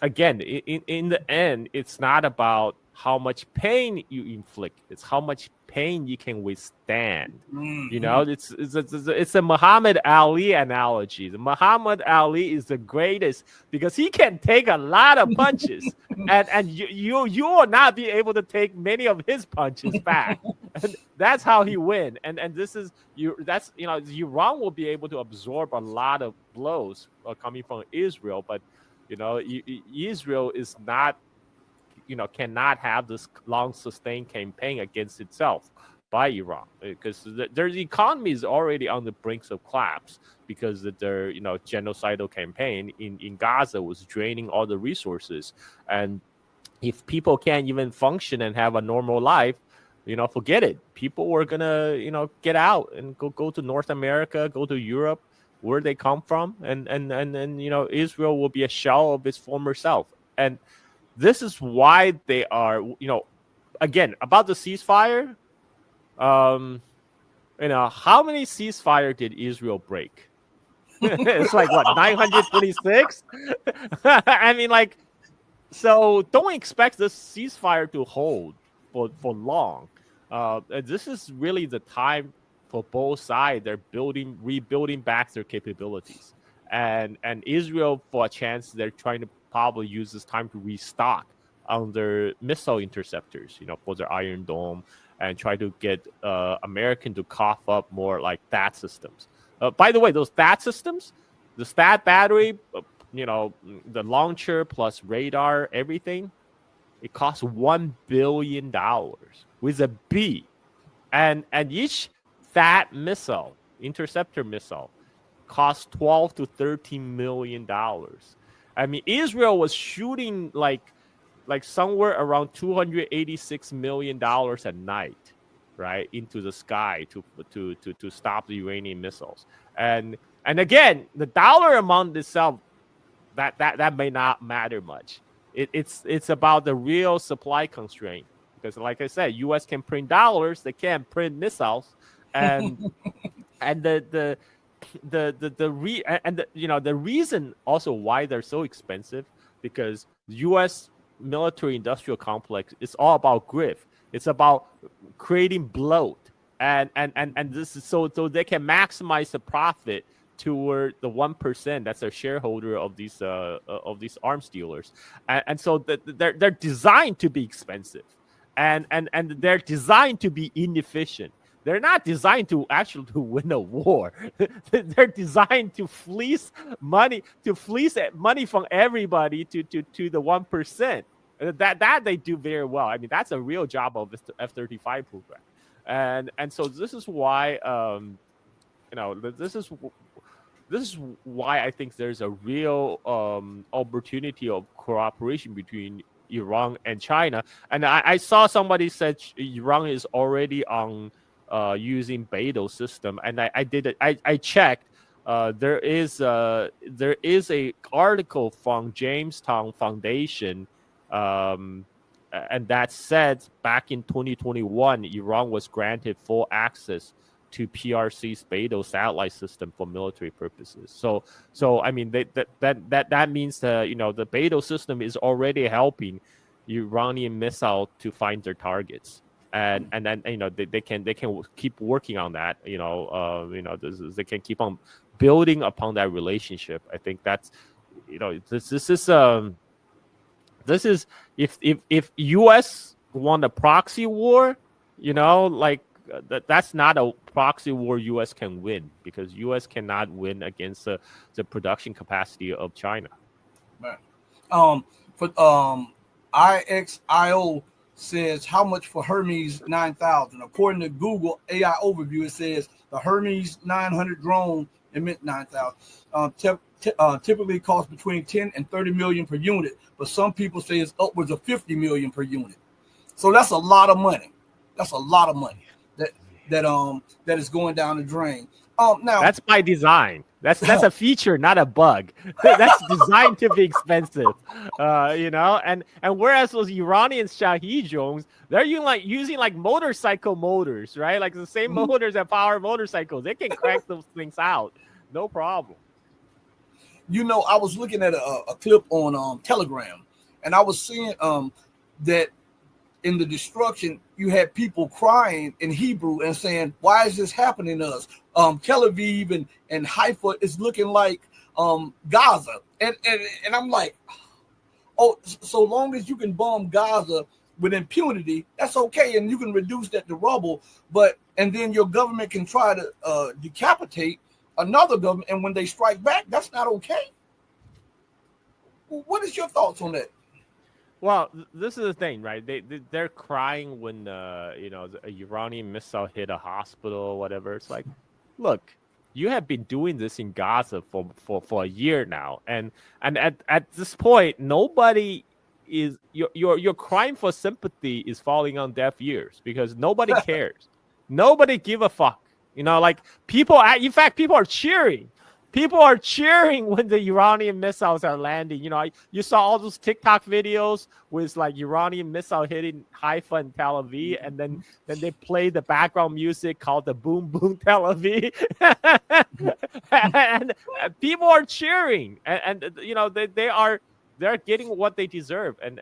again. In the end, it's not about how much pain you inflict; it's how much pain you can withstand. Mm-hmm. It's a Muhammad Ali analogy. The Muhammad Ali is the greatest because he can take a lot of punches, and you will not be able to take many of his punches back. And that's how he win. And this is that's Iran will be able to absorb a lot of blows coming from Israel, but Israel is not cannot have this long sustained campaign against itself by Iran, because their economy is already on the brinks of collapse because their genocidal campaign in Gaza was draining all the resources. And if people can't even function and have a normal life, forget it. People were gonna get out and go to North America, go to Europe, where they come from, and Israel will be a shell of its former self. And this is why they are, again, about the ceasefire. How many ceasefire did Israel break? It's like what, 926? I mean, like, so don't expect this ceasefire to hold for long. This is really the time for both sides. They're rebuilding back their capabilities, and Israel, for a chance, they're trying to probably use this time to restock on their missile interceptors, for their Iron Dome, and try to get American to cough up more like THAAD systems. By the way, those THAAD systems, the THAAD battery, the launcher plus radar, everything, it costs $1 billion with a B. And each THAAD missile, interceptor missile, costs $12 to $13 million. I mean, Israel was shooting like somewhere around $286 million a night, right, into the sky to stop the Iranian missiles. And again, the dollar amount itself, that may not matter much. It's about the real supply constraint, because, like I said, U.S. can print dollars, they can't print missiles, and the reason also why they're so expensive, because U.S. military industrial complex is all about grift. It's about creating bloat, and this is so they can maximize the profit toward the 1% that's a shareholder of these arms dealers, and so they're designed to be expensive, and they're designed to be inefficient. They're not designed to actually to win a war. They're designed to fleece money from everybody to the 1%. That they do very well. I mean, that's a real job of the F-35 program, and so this is why this is why I think there's a real opportunity of cooperation between Iran and China. And I saw somebody said Iran is already on using Beidou system, and I checked. There is a article from Jamestown Foundation, and that said back in 2021, Iran was granted full access to PRC's Beidou satellite system for military purposes. So I mean that means the Beidou system is already helping Iranian missile to find their targets, and then they can keep working on that. They can keep on building upon that relationship. I think that's this is if US won a proxy war, that's not a proxy war US can win, because US cannot win against the production capacity of China. Right. IXIO says, how much for Hermes 9000? According to Google AI overview, it says the Hermes 900 drone emit 9,000. Typically costs between 10 and 30 million per unit, but some people say it's upwards of 50 million per unit. So that's a lot of money. That's a lot of money that is going down the drain. Now that's by design. That's a feature, not a bug. That's designed to be expensive, And whereas those Iranian Shahed drones, they're using motorcycle motors, right? Like the same motors that power motorcycles. They can crank those things out, no problem. I was looking at a clip on Telegram, and I was seeing that in the destruction, you had people crying in Hebrew and saying, why is this happening to us? Tel Aviv and Haifa is looking like Gaza. And I'm like, oh, so long as you can bomb Gaza with impunity, that's okay, and you can reduce that to rubble. And then your government can try to decapitate another government, and when they strike back, that's not okay. What is your thoughts on that? Well, this is the thing, right? They're crying when a Iranian missile hit a hospital or whatever. It's like, look, you have been doing this in Gaza for a year now, and at this point, nobody is your crying for sympathy is falling on deaf ears because nobody cares. Nobody give a fuck. Like people. In fact, people are cheering. People are cheering when the Iranian missiles are landing. You saw all those TikTok videos with like Iranian missile hitting Haifa and Tel Aviv, and then they play the background music called the Boom Boom Tel Aviv, and people are cheering, and they're getting what they deserve, and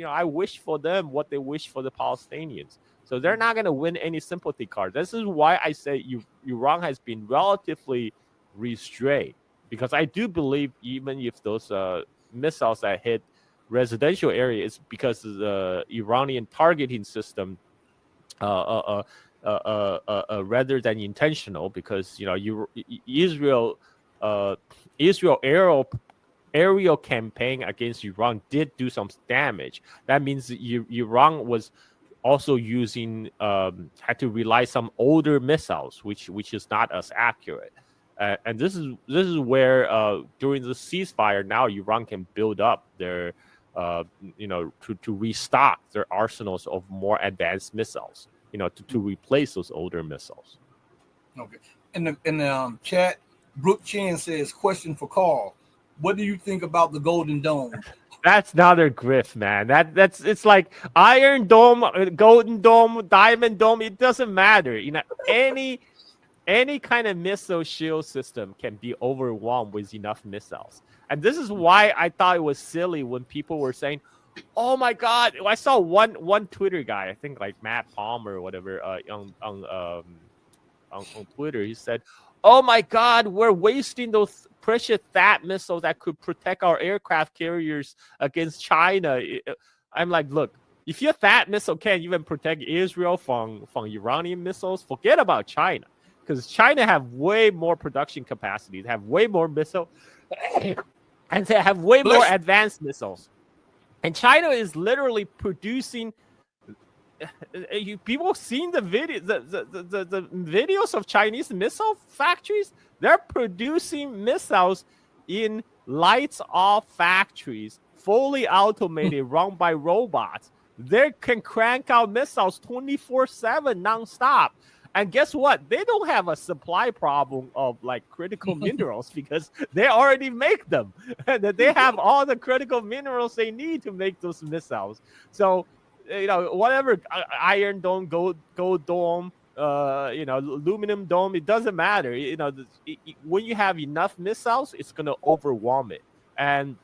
I wish for them what they wish for the Palestinians. So they're not going to win any sympathy card. This is why I say Iran has been relatively restrained, because I do believe even if those missiles that hit residential areas, because the Iranian targeting system rather than intentional, because Israel aerial campaign against Iran did do some damage. That means Iran was also using had to rely some older missiles, which is not as accurate. And this is where during the ceasefire now Iran can build up their to restock their arsenals of more advanced missiles, to replace those older missiles. Okay. In the chat, Brooke Chen says, question for Carl. What do you think about the Golden Dome? That's another grift, man. It's like Iron Dome, Golden Dome, Diamond Dome. It doesn't matter. Any kind of missile shield system can be overwhelmed with enough missiles. And this is why I thought it was silly when people were saying, "Oh my God!" I saw one Twitter guy, I think like Matt Palmer or whatever, on Twitter. He said, "Oh my God, we're wasting those precious THAAD missiles that could protect our aircraft carriers against China." I'm like, look, if your THAAD missile can't even protect Israel from Iranian missiles, forget about China. Because China have way more production capacity, they have way more missile, and they have way more advanced missiles. And China is literally producing. People seen the videos of Chinese missile factories? They're producing missiles in lights off factories, fully automated, run by robots. They can crank out missiles 24/7 nonstop. And guess what? They don't have a supply problem of like critical minerals because they already make them. They have all the critical minerals they need to make those missiles. So, whatever Iron Dome, gold dome, aluminum dome, it doesn't matter. When you have enough missiles, it's gonna overwhelm it. And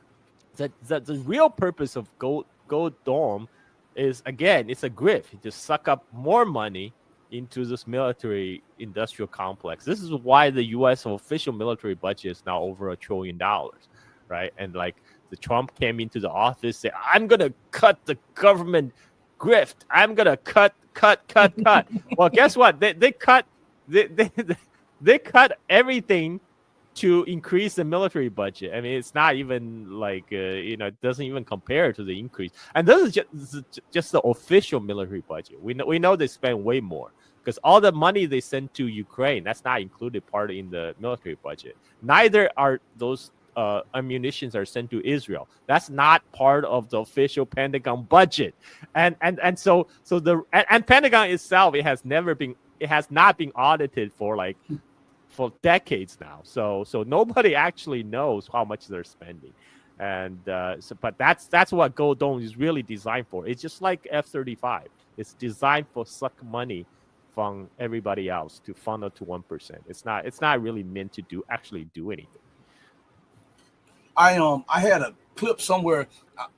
the real purpose of gold dome is, again, it's a grift. You just suck up more money into this military industrial complex. This is why the U.S. official military budget is now over $1 trillion, right? And like the Trump came into the office, said, "I'm gonna cut the government grift. I'm gonna cut." Well, guess what? They cut everything to increase the military budget. I mean, it's not even like it doesn't even compare to the increase. And this is just the official military budget. We know they spend way more because all the money they send to Ukraine, that's not included part in the military budget. Neither are those ammunitions are sent to Israel. That's not part of the official Pentagon budget. And so the Pentagon itself, it has not been audited for decades now. So nobody actually knows how much they're spending. And but that's what Gold Dome is really designed for. It's just like F-35. It's designed for suck money from everybody else to funnel to 1%. It's not really meant to actually do anything. I had a clip somewhere,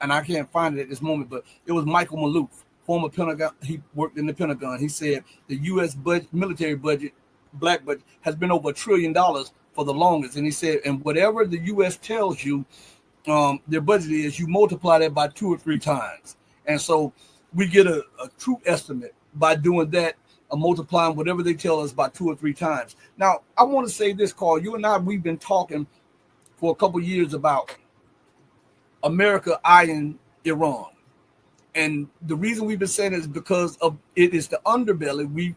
and I can't find it at this moment, but it was Michael Maloof, former Pentagon. He worked in the Pentagon. He said the U.S. military budget, black budget, has been over $1 trillion for the longest. And he said, and whatever the U.S. tells you their budget is, you multiply that by 2 or 3 times. And so we get a true estimate by doing that, multiplying whatever they tell us by 2 or 3 times. Now, I want to say this, Carl. You and I, we've been talking for a couple of years about America eyeing Iran. And the reason we've been saying it is because of it is the underbelly.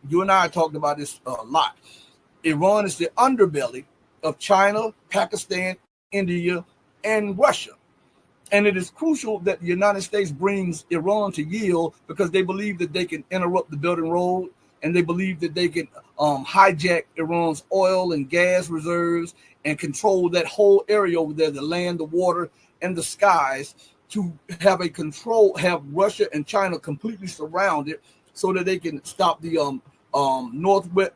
You and I talked about this a lot. Iran is the underbelly of China, Pakistan, India, and Russia. And it is crucial that the United States brings Iran to yield because they believe that they can interrupt the Belt and Road, and they believe that they can hijack Iran's oil and gas reserves and control that whole area over there, the land, the water, and the skies, to have Russia and China completely surrounded so that they can stop the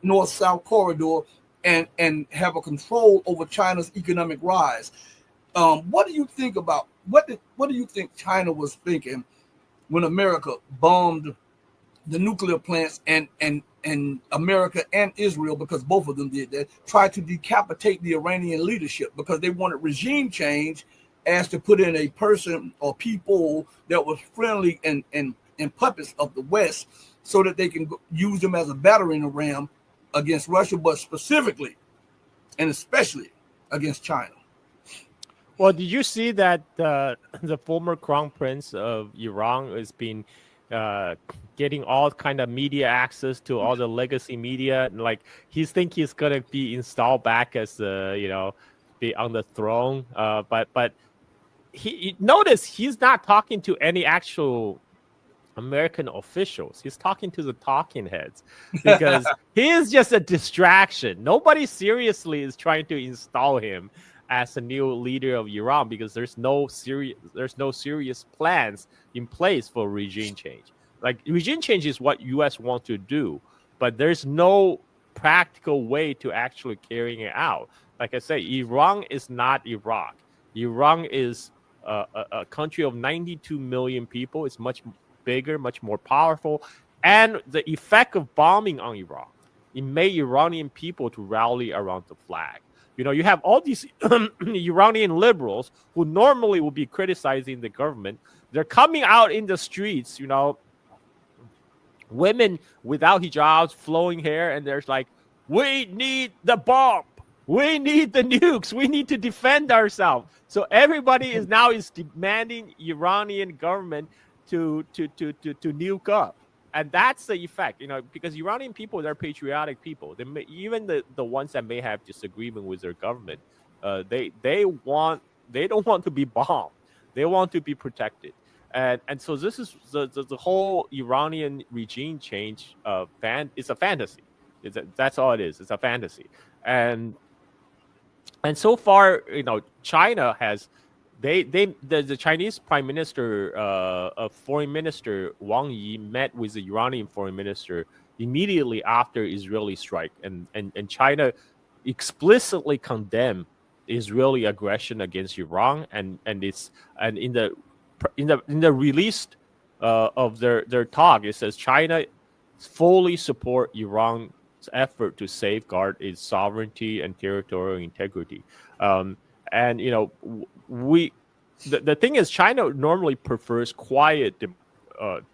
north-south corridor and have a control over China's economic rise. What do you think about what do you think China was thinking when America bombed the nuclear plants and America and Israel, because both of them did that, tried to decapitate the Iranian leadership because they wanted regime change, as to put in a person or people that was friendly and puppets of the West, so that they can use them as a battering ram against Russia, but specifically and especially against China. Well, did you see that the former crown prince of Iran has been getting all kind of media access to all the legacy media? Like, he's gonna be installed back as be on the throne. But he notice he's not talking to any actual American officials. He's talking to the talking heads because he is just a distraction. Nobody seriously is trying to install him as a new leader of Iran because there's no serious plans in place for regime change. Like, regime change is what U.S. wants to do, but there's no practical way to actually carrying it out. Like I say, Iran is not Iraq. Iran is a country of 92 million people. It's much bigger, much more powerful, and the effect of bombing on Iran, it made Iranian people to rally around the flag. You have all these Iranian liberals who normally would be criticizing the government. They're coming out in the streets, women without hijabs, flowing hair, and there's like, we need the bomb. We need the nukes. We need to defend ourselves. So everybody is demanding Iranian government to nuke up. And that's the effect, because Iranian people, they're patriotic people. Even the ones that may have disagreement with their government, they don't want to be bombed. They want to be protected. And so this is the whole Iranian regime change. It's a fantasy. That's all it is. It's a fantasy. And so far, China has. The Chinese Prime Minister, Foreign Minister Wang Yi met with the Iranian Foreign Minister immediately after Israeli strike, and China explicitly condemned Israeli aggression against Iran, and in the release of their talk, it says China fully support Iran's effort to safeguard its sovereignty and territorial integrity. And the thing is, China normally prefers quiet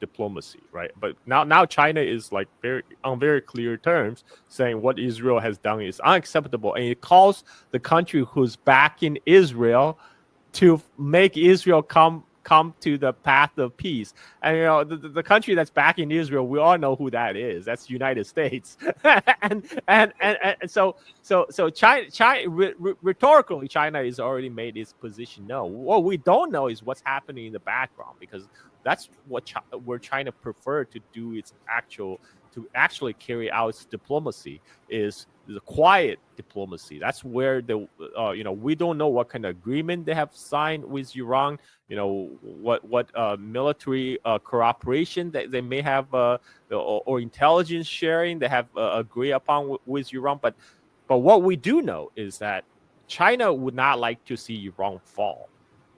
diplomacy, right? But now China is like on very clear terms saying what Israel has done is unacceptable, and it calls the country who's backing Israel to make Israel come to the path of peace. And the country that's backing Israel, we all know who that is. That's the United States. and so China rhetorically, China has already made its position known. What we don't know is what's happening in the background, because that's where China prefer to do to actually carry out its diplomacy is the quiet diplomacy. That's where we don't know what kind of agreement they have signed with Iran. What military cooperation that they may have or intelligence sharing they have agreed upon with Iran. But what we do know is that China would not like to see Iran fall.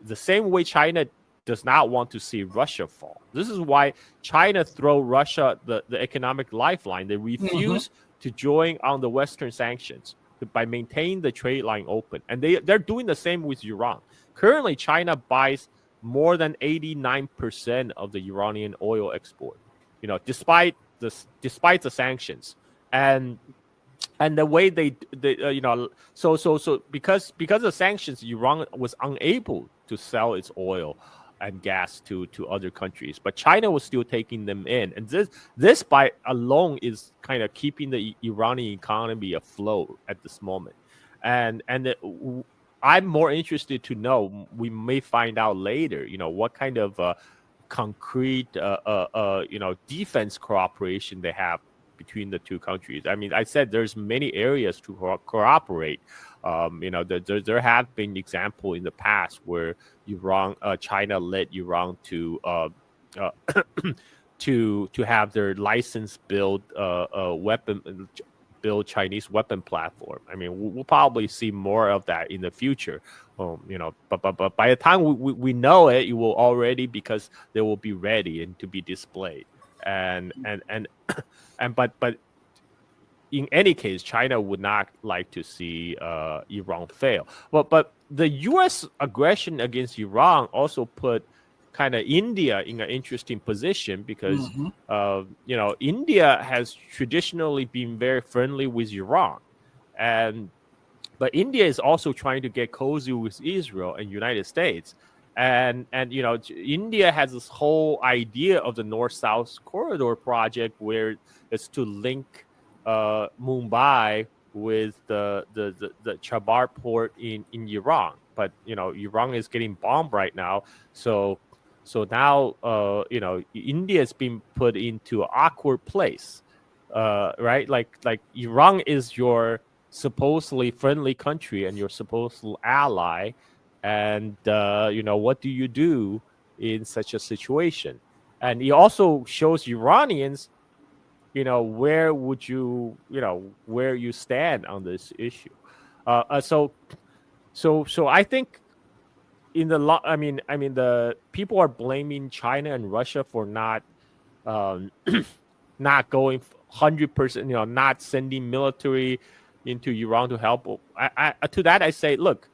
The same way China does not want to see Russia fall. This is why China throw Russia the economic lifeline. They refuse to join on the Western sanctions by maintaining the trade line open. And they're doing the same with Iran. Currently, China buys more than 89% of the Iranian oil export. Despite the sanctions, and the way they so because of sanctions, Iran was unable to sell its oil and gas to other countries, but China was still taking them in, and this by alone is kind of keeping the Iranian economy afloat at this moment. And I'm more interested to know, we may find out later, what kind of concrete defense cooperation they have between the two countries. I mean, I said there's many areas to cooperate. There have been examples in the past where China led Iran to to have their license build Chinese weapon platform. I mean, we'll probably see more of that in the future. But by the time we know it, will already, because they will be ready and to be displayed. But in any case, China would not like to see Iran fail. But the U.S. aggression against Iran also put kind of India in an interesting position, because India has traditionally been very friendly with Iran, but India is also trying to get cozy with Israel and United States. And India has this whole idea of the North-South Corridor project, where it's to link Mumbai with the Chabad port in Iran. But Iran is getting bombed right now, so now India has been put into an awkward place, right? Like Iran is your supposedly friendly country and your supposed ally. And what do you do in such a situation? And it also shows Iranians, where would you, where you stand on this issue. So I think in the the people are blaming China and Russia for not not going 100%, not sending military into Iran to help. To that I say, look,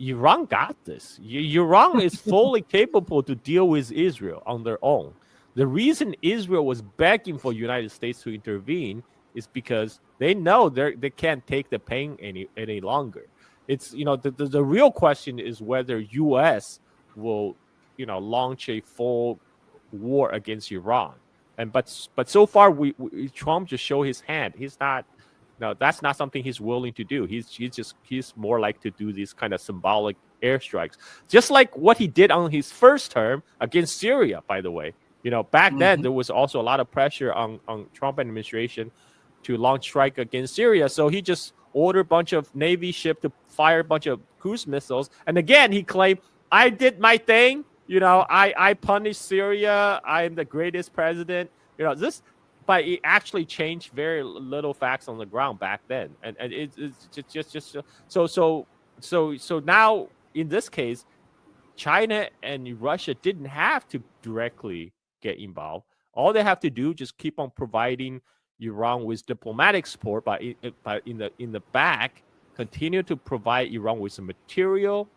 Iran got this. Iran is fully capable to deal with Israel on their own. The reason Israel was begging for the United States to intervene is because they know they can't take the pain any longer. It's the real question is whether U.S. will launch a full war against Iran. But so far Trump just showed his hand. He's not. No, that's not something he's willing to do. He's more like to do these kind of symbolic airstrikes, just like what he did on his first term against Syria. By the way, back then there was also a lot of pressure on Trump administration to launch strike against Syria. So he just ordered a bunch of Navy ship to fire a bunch of cruise missiles. And again, he claimed, I did my thing. I punished Syria. I'm the greatest president. But it actually changed very little facts on the ground back then, and it's just so now in this case, China and Russia didn't have to directly get involved. All they have to do just keep on providing Iran with diplomatic support, but in the back, continue to provide Iran with some material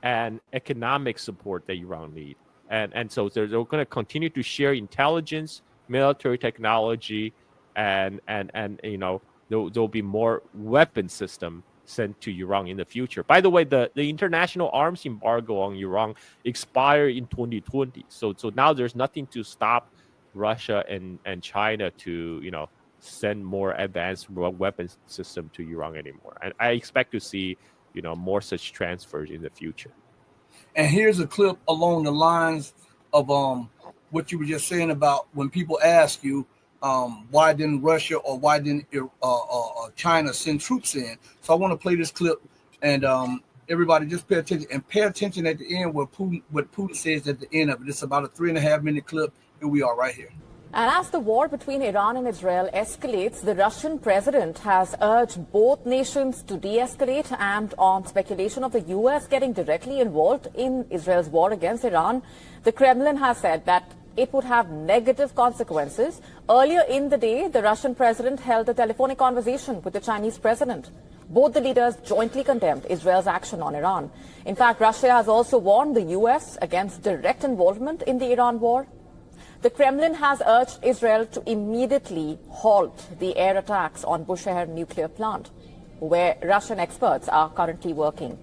and economic support that Iran need, and so they're going to continue to share intelligence, military technology, and there'll be more weapon system sent to Iran in the future. By the way, the international arms embargo on Iran expired in 2020. So now there's nothing to stop Russia and China to send more advanced weapon system to Iran anymore. And I expect to see more such transfers in the future. And here's a clip along the lines of what you were just saying about when people ask you, why didn't Russia or why didn't China send troops in? So I want to play this clip, and everybody just pay attention. And pay attention at the end what Putin says at the end of it. It's about a 3.5 minute clip. Here we are right here. And as the war between Iran and Israel escalates, the Russian president has urged both nations to de-escalate, and on speculation of the U.S. getting directly involved in Israel's war against Iran, the Kremlin has said that it would have negative consequences Earlier in the day, the Russian president held a telephonic conversation with the Chinese president. Both the leaders jointly condemned Israel's action on Iran. In fact, Russia has also warned the U.S. against direct involvement in the Iran war. The Kremlin has urged Israel to immediately halt the air attacks on Bushehr nuclear plant, where Russian experts are currently working.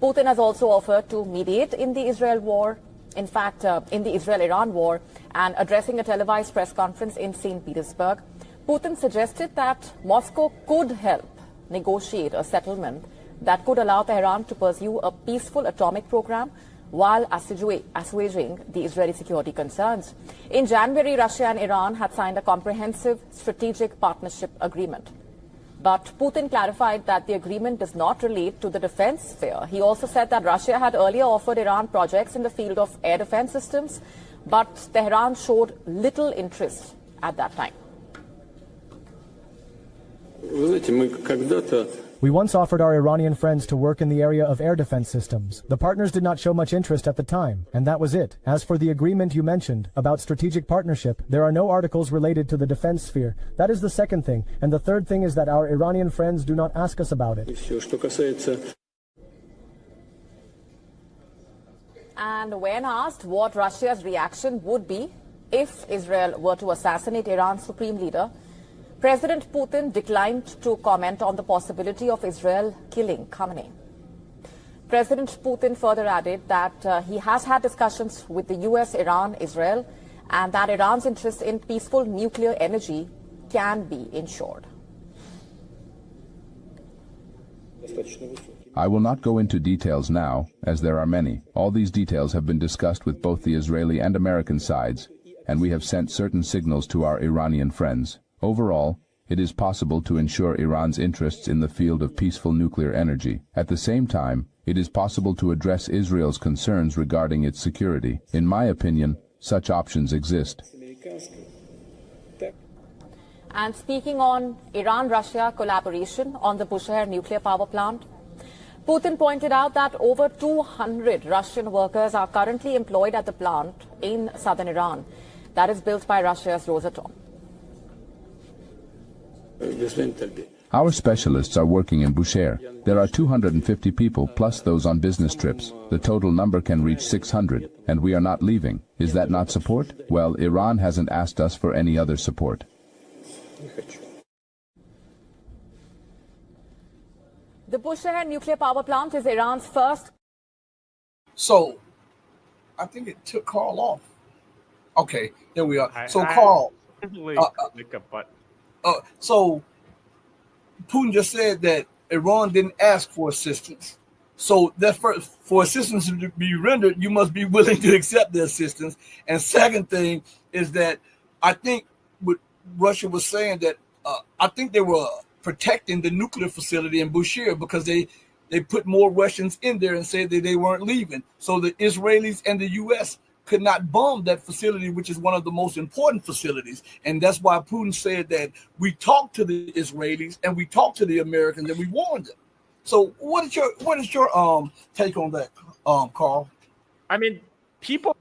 Putin has also offered to mediate in the Israel war, in fact, in the Israel-Iran war, and addressing a televised press conference in St. Petersburg, Putin suggested that Moscow could help negotiate a settlement that could allow Tehran to pursue a peaceful atomic program while assuaging the Israeli security concerns. In January, Russia and Iran had signed a comprehensive strategic partnership agreement. But Putin clarified that the agreement does not relate to the defense sphere. He also said that Russia had earlier offered Iran projects in the field of air defense systems, but Tehran showed little interest at that time. We once offered our Iranian friends to work in the area of air defense systems. The partners did not show much interest at the time, and that was it. As for the agreement you mentioned about strategic partnership, there are no articles related to the defense sphere. That is the second thing. And the third thing is that our Iranian friends do not ask us about it. And when asked what Russia's reaction would be if Israel were to assassinate Iran's supreme leader, President Putin declined to comment on the possibility of Israel killing Khamenei. President Putin further added that he has had discussions with the US, Iran, Israel, and that Iran's interest in peaceful nuclear energy can be ensured. I will not go into details now, as there are many. All these details have been discussed with both the Israeli and American sides, and we have sent certain signals to our Iranian friends. Overall, it is possible to ensure Iran's interests in the field of peaceful nuclear energy. At the same time, it is possible to address Israel's concerns regarding its security. In my opinion, such options exist. And speaking on Iran-Russia collaboration on the Bushehr nuclear power plant, Putin pointed out that over 200 Russian workers are currently employed at the plant in southern Iran that is built by Russia's Rosatom. Our specialists are working in Bushehr. There are 250 people plus those on business trips. The total number can reach 600, and we are not leaving. Is that not support? Well, Iran hasn't asked us for any other support. The Bushehr nuclear power plant is Iran's first. So, I think it took Carl off. Okay, there we are. So, Carl. So, Putin just said that Iran didn't ask for assistance. So, that for assistance to be rendered, you must be willing to accept the assistance. And second thing is that I think what Russia was saying that I think they were protecting the nuclear facility in Bushehr because they put more Russians in there and said that they weren't leaving. So the Israelis and the U.S. could not bomb that facility, which is one of the most important facilities. And that's why Putin said that we talked to the Israelis and we talked to the Americans and we warned them. So what is your take on that, Carl? I mean, people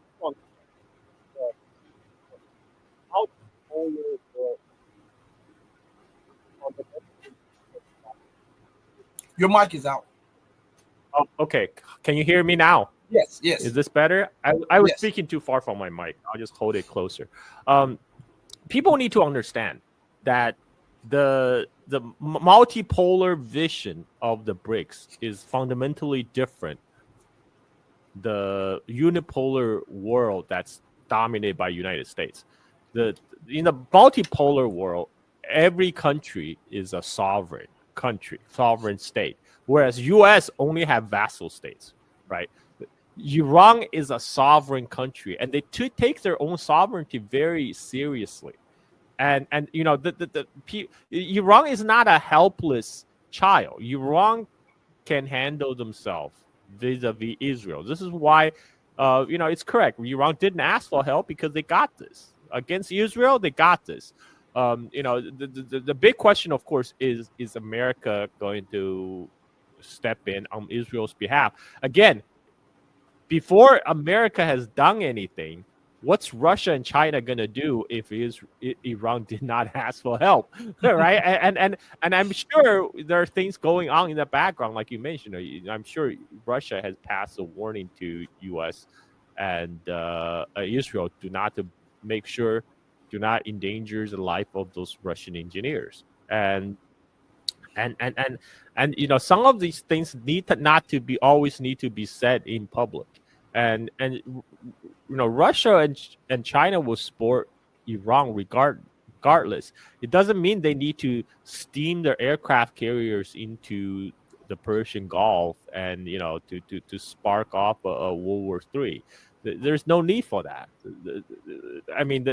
Your mic is out. Oh, okay. Can you hear me now? Yes. Is this better? I was Yes. speaking too far from my mic. I'll just hold it closer. People need to understand that the multipolar vision of the BRICS is fundamentally different. The unipolar world that's dominated by United States. In the multipolar world, every country is a sovereign country, sovereign state, whereas U.S. only have vassal states, right? Iran is a sovereign country, and they take their own sovereignty very seriously. And you know, Iran is not a helpless child. Iran can handle themselves vis-a-vis Israel. This is why, it's correct. Iran didn't ask for help because they got this. Against Israel, they got this. The big question, of course, is America going to step in on Israel's behalf? Again, before America has done anything, what's Russia and China gonna do if Iran did not ask for help, right? And I'm sure there are things going on in the background, like you mentioned. I'm sure Russia has passed a warning to U.S. and Israel to make sure do not endanger the life of those Russian engineers. And some of these things not to be always need to be said in public. And Russia and China will support Iran regardless. It doesn't mean they need to steam their aircraft carriers into the Persian Gulf and to spark off a World War III. There's no need for that. I mean,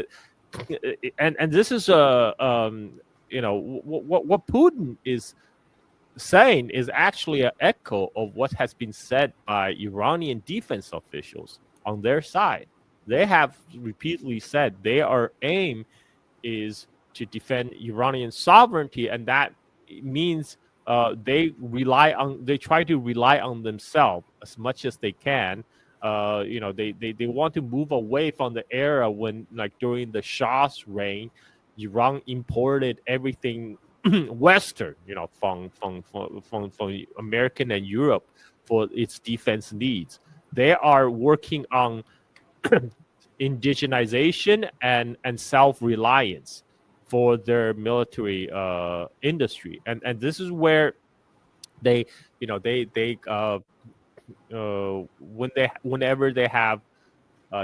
and this is what Putin is saying is actually an echo of what has been said by Iranian defense officials on their side. They have repeatedly said their aim is to defend Iranian sovereignty, and that means they try to rely on themselves as much as they can. They want to move away from the era when, like during the Shah's reign, Iran imported everything Western, from American and Europe for its defense needs. They are working on indigenization and self-reliance for their military industry, and this is where whenever they have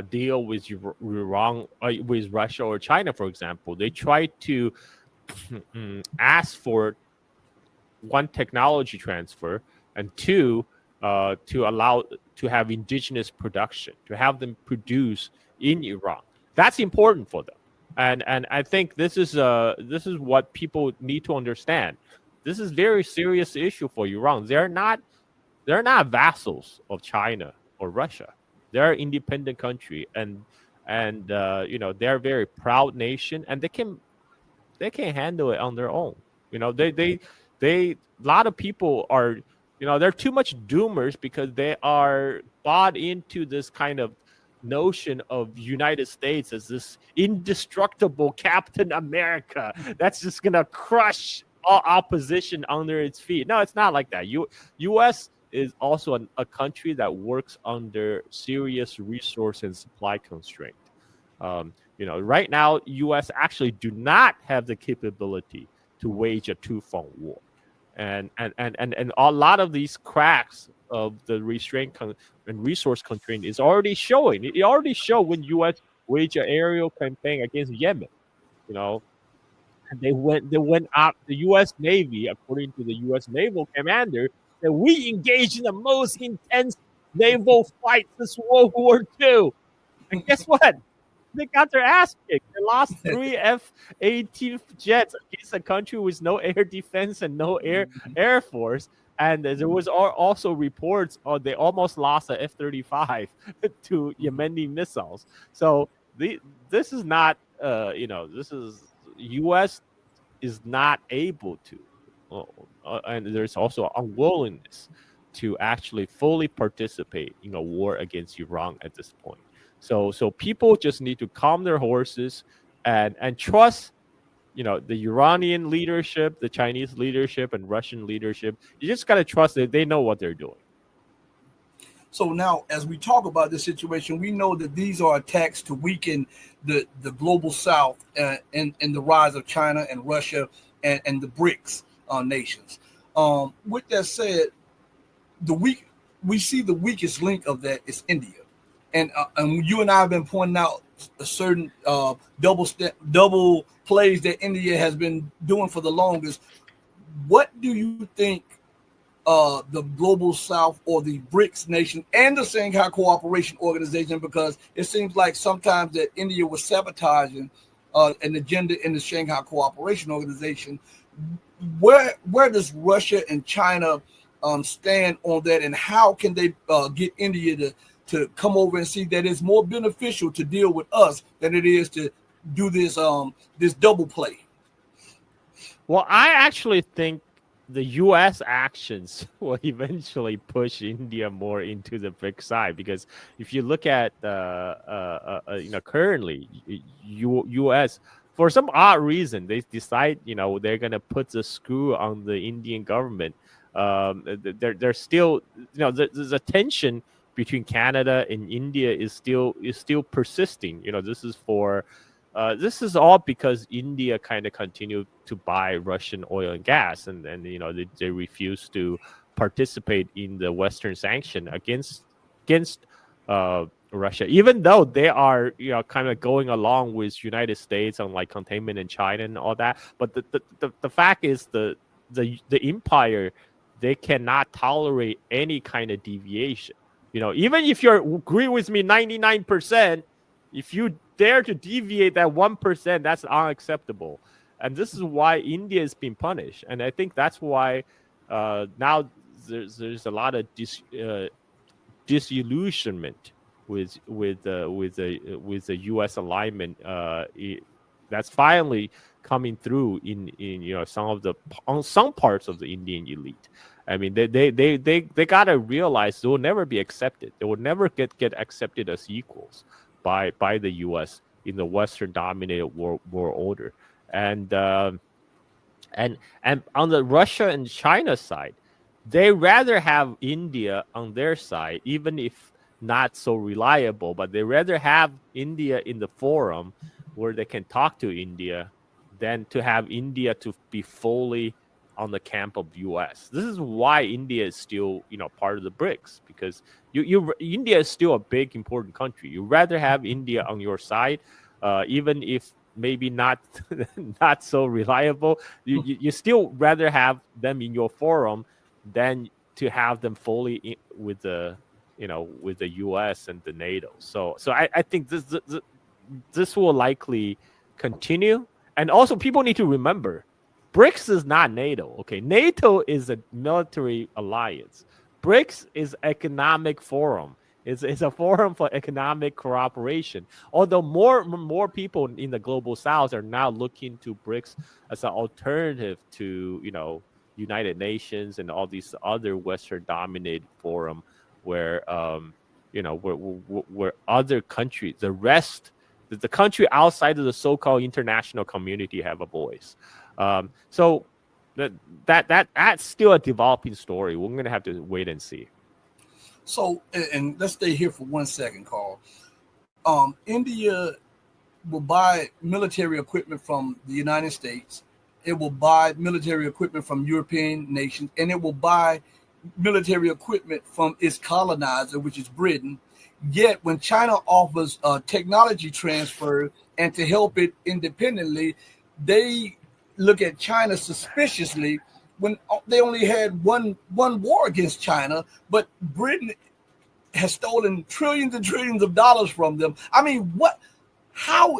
deal with Iran, with Russia or China, for example, they try to ask for one, technology transfer, and two, to allow to have indigenous production, to have them produce in Iran. That's important for them, and I think this is what people need to understand. This is a very serious issue for Iran. They're not vassals of China or Russia. They're an independent country, and they're a very proud nation, and they can handle it on their own. A lot of people are, they're too much doomers because they are bought into this kind of notion of United States as this indestructible Captain America that's just gonna crush all opposition under its feet. No, it's not like that. U.S. is also a country that works under serious resource and supply constraint. Right now, U.S. actually do not have the capability to wage a two-front war, and a lot of these cracks of the restraint and resource constraint is already showing. It already showed when U.S. waged an aerial campaign against Yemen. And they went out. The U.S. Navy, according to the U.S. naval commander, that we engaged in the most intense naval fight since World War II. And guess what? They got their ass kicked. They lost 3 F-18 jets against a country with no air defense and no air force. And there was also reports they almost lost an F-35 to Yemeni missiles. So this is not, U.S. is not able to, and there's also unwillingness to actually fully participate in a war against Iran at this point. So people just need to calm their horses and trust, the Iranian leadership, the Chinese leadership, and Russian leadership. You just got to trust that they know what they're doing. So now, as we talk about this situation, we know that these are attacks to weaken the global South and the rise of China and Russia and the BRICS nations. With that said, we see the weakest link of that is India. And you and I have been pointing out a certain double plays that India has been doing for the longest. What do you think the global South or the BRICS nation and the Shanghai Cooperation Organization, because it seems like sometimes that India was sabotaging an agenda in the Shanghai Cooperation Organization. Where does Russia and China stand on that, and how can they get India to come over and see that it's more beneficial to deal with us than it is to do this double play? Well, I actually think the U.S. actions will eventually push India more into the BRIC side, because if you look at currently U.S. for some odd reason they decide they're gonna put the screw on the Indian government. There's still there's a tension between Canada and India is still persisting. This is all because India kind of continued to buy Russian oil and gas, and they refuse to participate in the Western sanction against Russia, even though they are kind of going along with United States on like containment in China and all that. But the fact is the empire, they cannot tolerate any kind of deviation. Even if you agree with me 99%, if you dare to deviate that 1%, that's unacceptable. And this is why India is being punished. And I think that's why now there's a lot of disillusionment with the U.S. alignment that's finally coming through in on some parts of the Indian elite. I mean, they gotta realize they will never be accepted. They will never get accepted as equals by the U.S. in the Western dominated world order. And on the Russia and China side, they rather have India on their side, even if not so reliable, but they rather have India in the forum where they can talk to India than to have India to be fully on the camp of U.S. This is why India is still, part of the BRICS, because India is still a big, important country. You rather have India on your side, even if maybe not not so reliable. You still rather have them in your forum than to have them fully with the U.S. and the NATO. So I think this will likely continue. And also, people need to remember, BRICS is not NATO. Okay, NATO is a military alliance. BRICS is economic forum. It's a forum for economic cooperation. Although more people in the global south are now looking to BRICS as an alternative to United Nations and all these other Western dominated forum where where other countries, the country outside of the so-called international community have a voice. So that's still a developing story. We're gonna have to wait and see. So, and let's stay here for 1 second, Carl. India will buy military equipment from the United States. It will buy military equipment from European nations, and it will buy military equipment from its colonizer, which is Britain. Yet when China offers technology transfer and to help it independently, they look at China suspiciously when they only had one war against China, but Britain has stolen trillions and trillions of dollars from them. I mean, how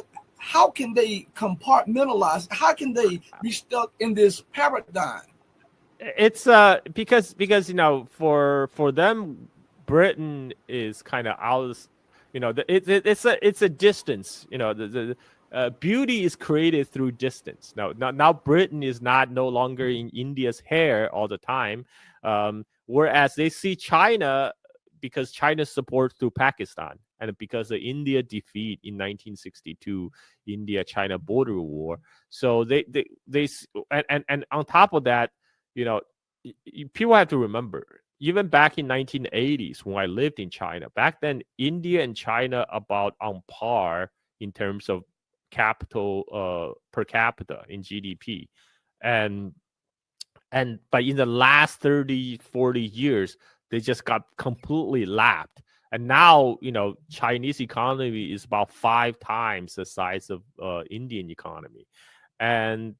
can they compartmentalize? How can they be stuck in this paradigm? It's because for them, Britain is kind of out. It's a distance. The beauty is created through distance. Now Britain is no longer in India's hair all the time. Whereas they see China because China's support through Pakistan, and because of India defeat in 1962 India-China border war. So they and on top of that, people have to remember, even back in 1980s when I lived in China, back then India and China about on par in terms of capital per capita in GDP. But in the last 30-40 years, they just got completely lapped. And now, Chinese economy is about 5 times the size of Indian economy. And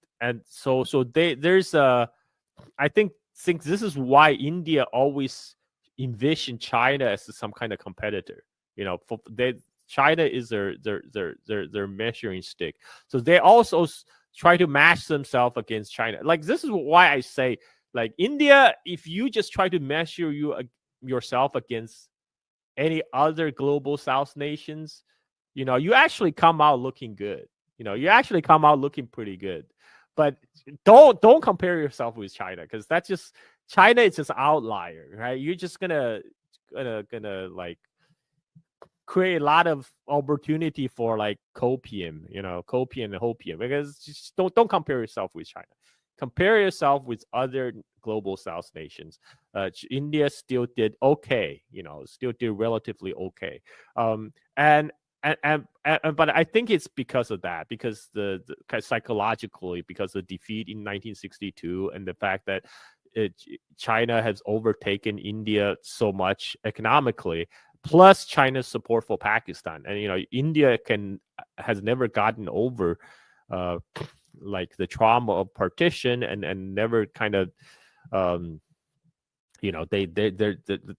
so there's I think this is why India always envisioned China as some kind of competitor. China is their measuring stick. So they also try to match themselves against China. Like, this is why I say, like, India, if you just try to measure yourself against any other global South nations, you actually come out looking good. You actually come out looking pretty good. but don't compare yourself with China, because that's just China is just outlier, right? You're just gonna like create a lot of opportunity for like copium and hopium, because just don't compare yourself with China. Compare yourself with other global South nations. India still did okay, still did relatively okay. And but I think it's because of that, because the psychologically, because of defeat in 1962 and the fact that China has overtaken India so much economically, plus China's support for Pakistan, and India has never gotten over like the trauma of partition, and never kind of they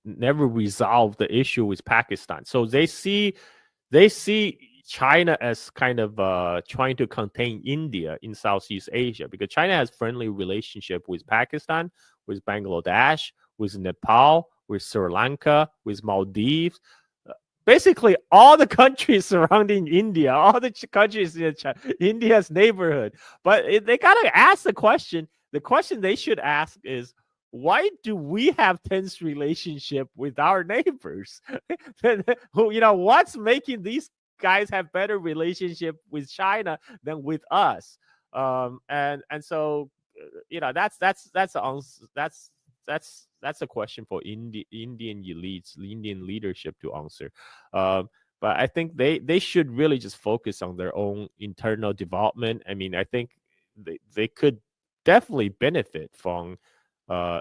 never resolved the issue with Pakistan. So they see China as kind of trying to contain India in Southeast Asia, because China has friendly relationship with Pakistan, with Bangladesh, with Nepal, with Sri Lanka, with Maldives. Basically, all the countries surrounding India, all the countries in India's neighborhood. But they gotta ask the question. The question they should ask is, why do we have tense relationship with our neighbors? What's making these guys have better relationship with China than with us? And so that's a question for Indian elites, Indian leadership to answer. But I think they should really just focus on their own internal development. I mean, I think they could definitely benefit from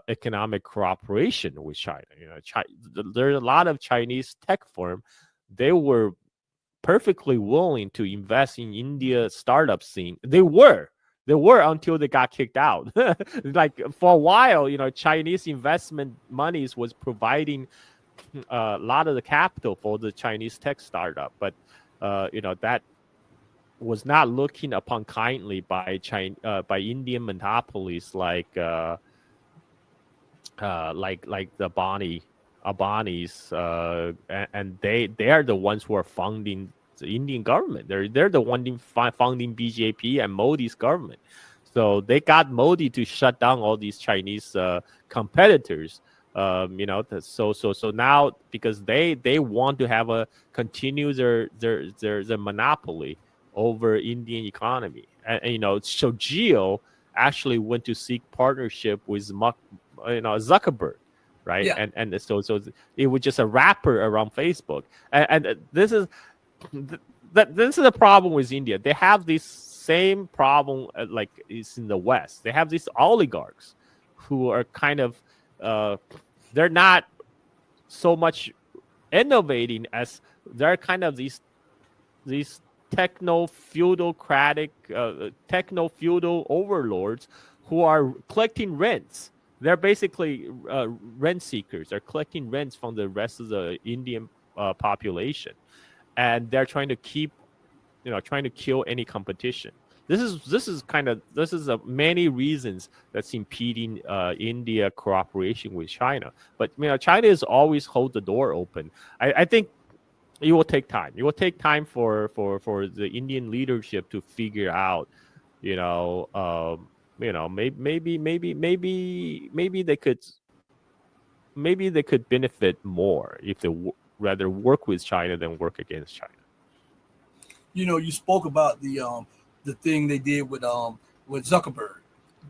economic cooperation with China. There's a lot of Chinese tech firm. They were perfectly willing to invest in India startup scene. They were until they got kicked out. Like for a while, Chinese investment monies was providing a lot of the capital for the Chinese tech startup, but that was not looking upon kindly by by Indian monopolies like the Abanis, and they are the ones who are funding the Indian government. They're the one funding BJP and Modi's government. So they got Modi to shut down all these Chinese competitors. So now, because they want to have a continue their monopoly over Indian economy, and so Geo actually went to seek partnership with Zuckerberg, right? Yeah. And so it was just a wrapper around Facebook, and this is a problem with India. They have this same problem like it's in the West. They have these oligarchs who are kind of they're not so much innovating as they're kind of these techno-feudal overlords who are collecting rents. They're basically rent seekers. They're collecting rents from the rest of the Indian population, and they're trying to kill any competition. This is many reasons that's impeding India cooperation with China. But China is always hold the door open. I think it will take time. It will take time for the Indian leadership to figure out, maybe they could benefit more if they rather work with China than work against China. You spoke about the thing they did with Zuckerberg.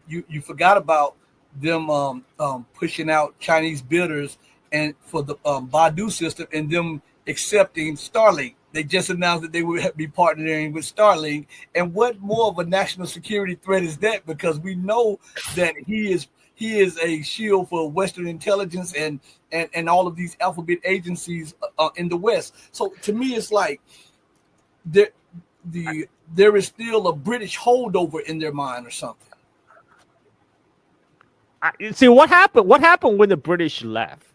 You forgot about them pushing out Chinese bidders and for the Baidu system, and them accepting Starlink. They just announced that they would be partnering with Starlink. And what more of a national security threat is that? Because we know that he is a shield for Western intelligence and all of these alphabet agencies in the West. So to me, it's like there is still a British holdover in their mind or something. See what happened. What happened when the British left?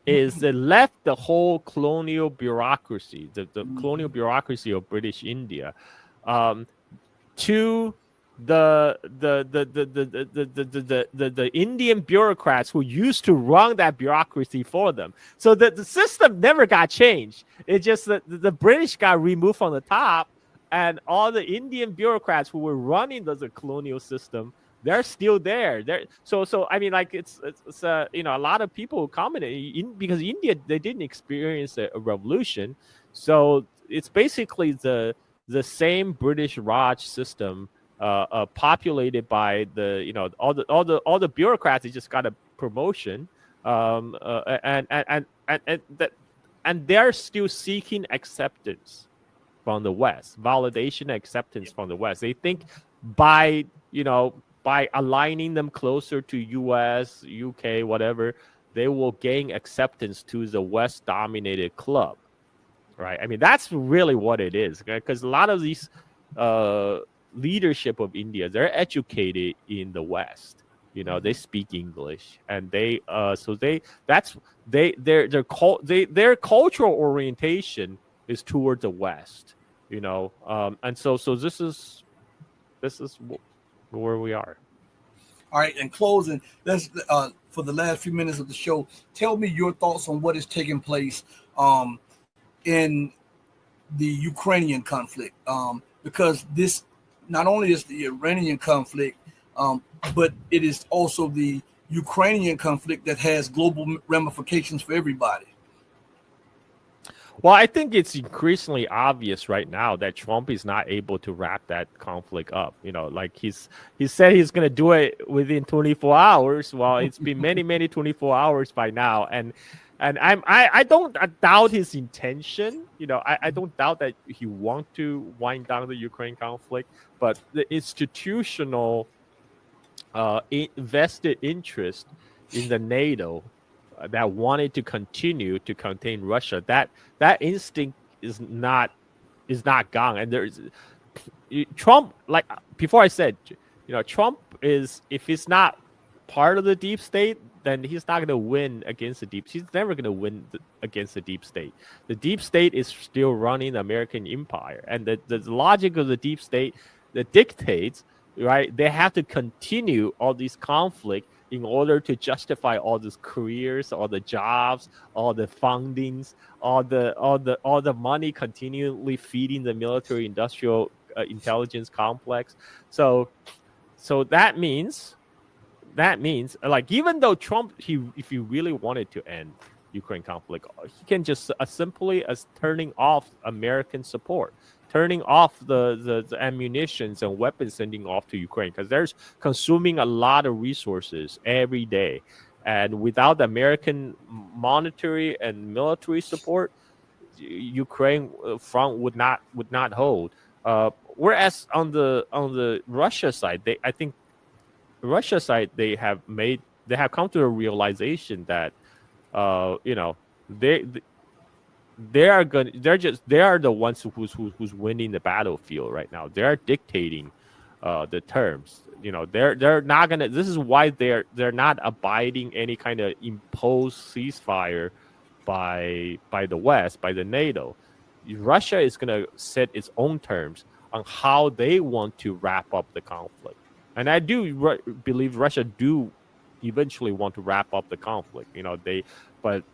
Is they left the whole colonial bureaucracy, the colonial bureaucracy of British India, to the Indian bureaucrats who used to run that bureaucracy for them. So the system never got changed. It's just that the British got removed from the top, and all the Indian bureaucrats who were running the colonial system, they're still there. So I mean, like it's a lot of people commented because India, they didn't experience a revolution, so it's basically the same British Raj system, populated by all the bureaucrats. They just got a promotion, and they're still seeking acceptance from the West, validation, acceptance from the West. They think by aligning them closer to US, UK, whatever, they will gain acceptance to the West-dominated club, right? I mean, that's really what it is, because a lot of these leadership of India, they're educated in the West. They speak English, and their cultural orientation is toward the West, and so this is where we are. All right, in closing, let's for the last few minutes of the show, tell me your thoughts on what is taking place in the Ukrainian conflict, because this not only is the Iranian conflict, but it is also the Ukrainian conflict that has global ramifications for everybody. Well, I think it's increasingly obvious right now that Trump is not able to wrap that conflict up. Like he said he's going to do it within 24 hours. Well, it's been many 24 hours by now, and I don't doubt his intention. I don't doubt that he wants to wind down the Ukraine conflict, but the institutional vested interest in the NATO that wanted to continue to contain Russia, that instinct is not gone. And there's Trump, like before I said, Trump is, if he's not part of the deep state, then he's not going to win against the deep. He's never going to win against the deep state. The deep state is still running the American empire, and the logic of the deep state that dictates, right? They have to continue all these conflict in order to justify all these careers, all the jobs, all the fundings, all the money continually feeding the military industrial intelligence complex. So that means like, even though Trump, if he really wanted to end Ukraine conflict, he can just as simply as turning off American support, turning off the ammunitions and weapons sending off to Ukraine, because there's consuming a lot of resources every day. And without American monetary and military support, Ukraine front would not hold. Whereas on the Russia side, they have come to a realization that they are the ones who's winning the battlefield right now. They are dictating the terms. They're not gonna. This is why they're not abiding any kind of imposed ceasefire by the West, by the NATO. Russia is gonna set its own terms on how they want to wrap up the conflict, and I do believe Russia do eventually want to wrap up the conflict. But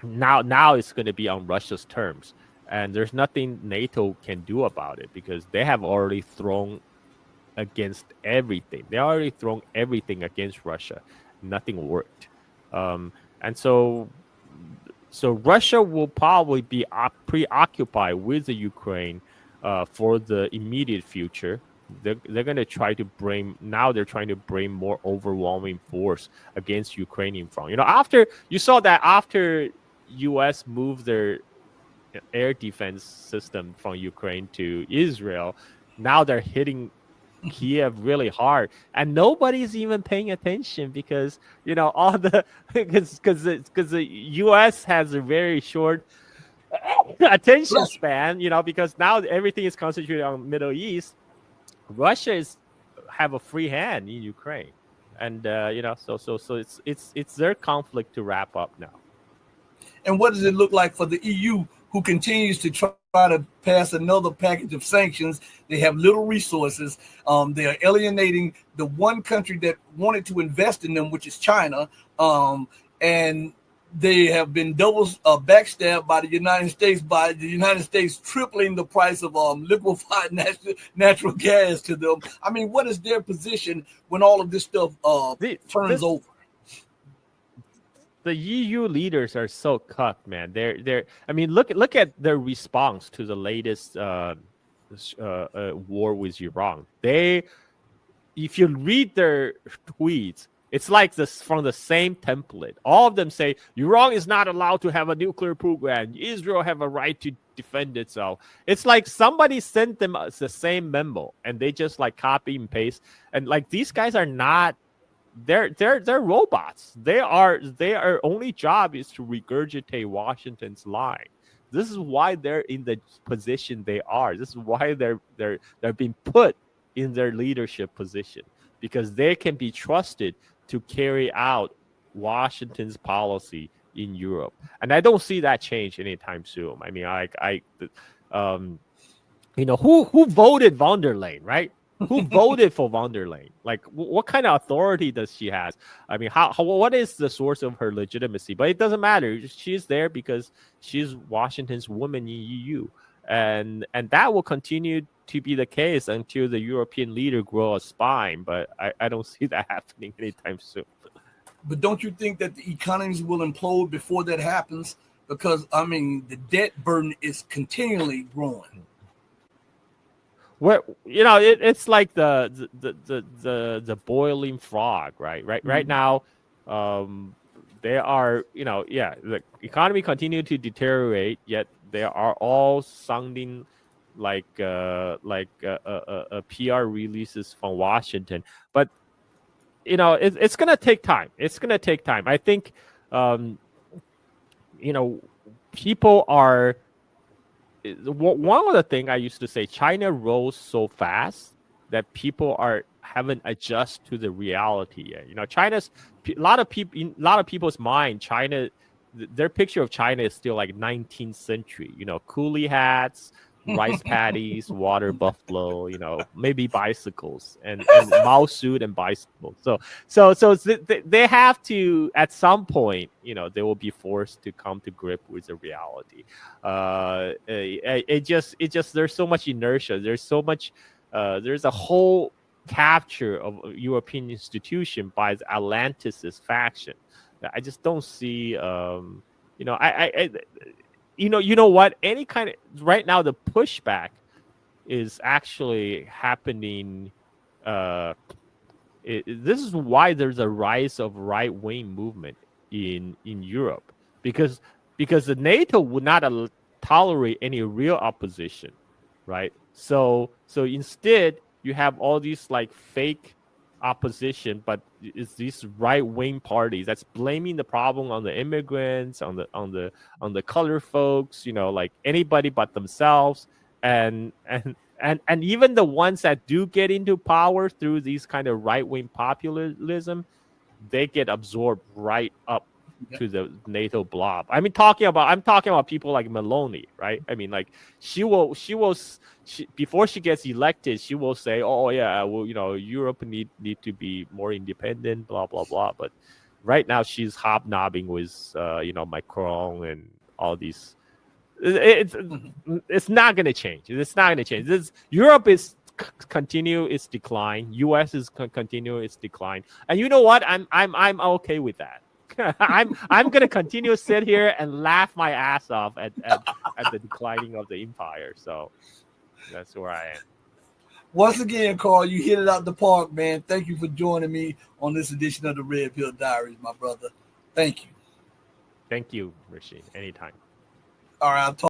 now it's going to be on Russia's terms, and there's nothing NATO can do about it, because they have already thrown against everything. They already thrown everything against Russia. Nothing worked, and so Russia will probably be preoccupied with the Ukraine for the immediate future. They're going to try to bring more overwhelming force against Ukrainian front. After U.S. moved their air defense system from Ukraine to Israel, now they're hitting Kiev really hard, and nobody's even paying attention, because because the U.S. has a very short attention span. Because now everything is concentrated on Middle East. Russia have a free hand in Ukraine, and so it's their conflict to wrap up now. And what does it look like for the EU, who continues to try to pass another package of sanctions? They have little resources. They are alienating the one country that wanted to invest in them, which is China. And they have been double backstabbed by the United States, by the United States tripling the price of liquefied natural gas to them. I mean, what is their position when all of this stuff turns over? The EU leaders are so cut, man. They're. I mean, look at their response to the latest war with Iran. If you read their tweets, it's like this from the same template. All of them say Iran is not allowed to have a nuclear program. Israel have a right to defend itself. It's like somebody sent them the same memo, and they just like copy and paste. And like these guys are not. They're robots. Their only job is to regurgitate Washington's line. This is why they're in the position they are. This is why they're being put in their leadership position, because they can be trusted to carry out Washington's policy in Europe. And I don't see that change anytime soon. I mean, who voted von der Leyen, right? Who voted for von der Leyen? Like, what kind of authority does she has? I mean, what is the source of her legitimacy? But it doesn't matter. She's there because she's Washington's woman in EU, and that will continue to be the case until the European leader grow a spine. But I don't see that happening anytime soon. But don't you think that the economies will implode before that happens? Because I mean, the debt burden is continually growing. Where it's like the boiling frog, right? Right now, they are the economy continue to deteriorate, yet they are all sounding like PR releases from Washington. But it's gonna take time. It's gonna take time. I think people are. One of the things I used to say, China rose so fast that people haven't adjust to the reality yet. China's a lot of people's mind. China, their picture of China is still like 19th century. Coolie hats, rice paddies, water buffalo. Maybe bicycles and Mao suit and bicycles. So they have to at some point. They will be forced to come to grip with the reality. It just there's so much inertia. There's so much. There's a whole capture of European institution by the Atlanticist faction. I just don't see. You know what? Any kind of right now, the pushback is actually happening. This is why there's a rise of right-wing movement in Europe, because the NATO would not tolerate any real opposition, right? So instead you have all these like fake opposition, but it's these right-wing parties that's blaming the problem on the immigrants, on the colored folks, like anybody but themselves, and even the ones that do get into power through these kind of right-wing populism, they get absorbed right up to the NATO blob. I'm talking about people like Meloni, right? I mean, like she before she gets elected, she will say, "Oh yeah, well, Europe need to be more independent," blah blah blah. But right now, she's hobnobbing with Macron and all these. It's not going to change. It's not going to change. Europe is continue its decline. U.S. is continue its decline, and you know what? I'm okay with that. I'm gonna continue to sit here and laugh my ass off at the declining of the empire. So that's where I am. Once again, Carl, you hit it out the park, man. Thank you for joining me on this edition of the Red Pill Diaries, my brother. Thank you. Thank you, Rasheed. Anytime. All right, I'll talk.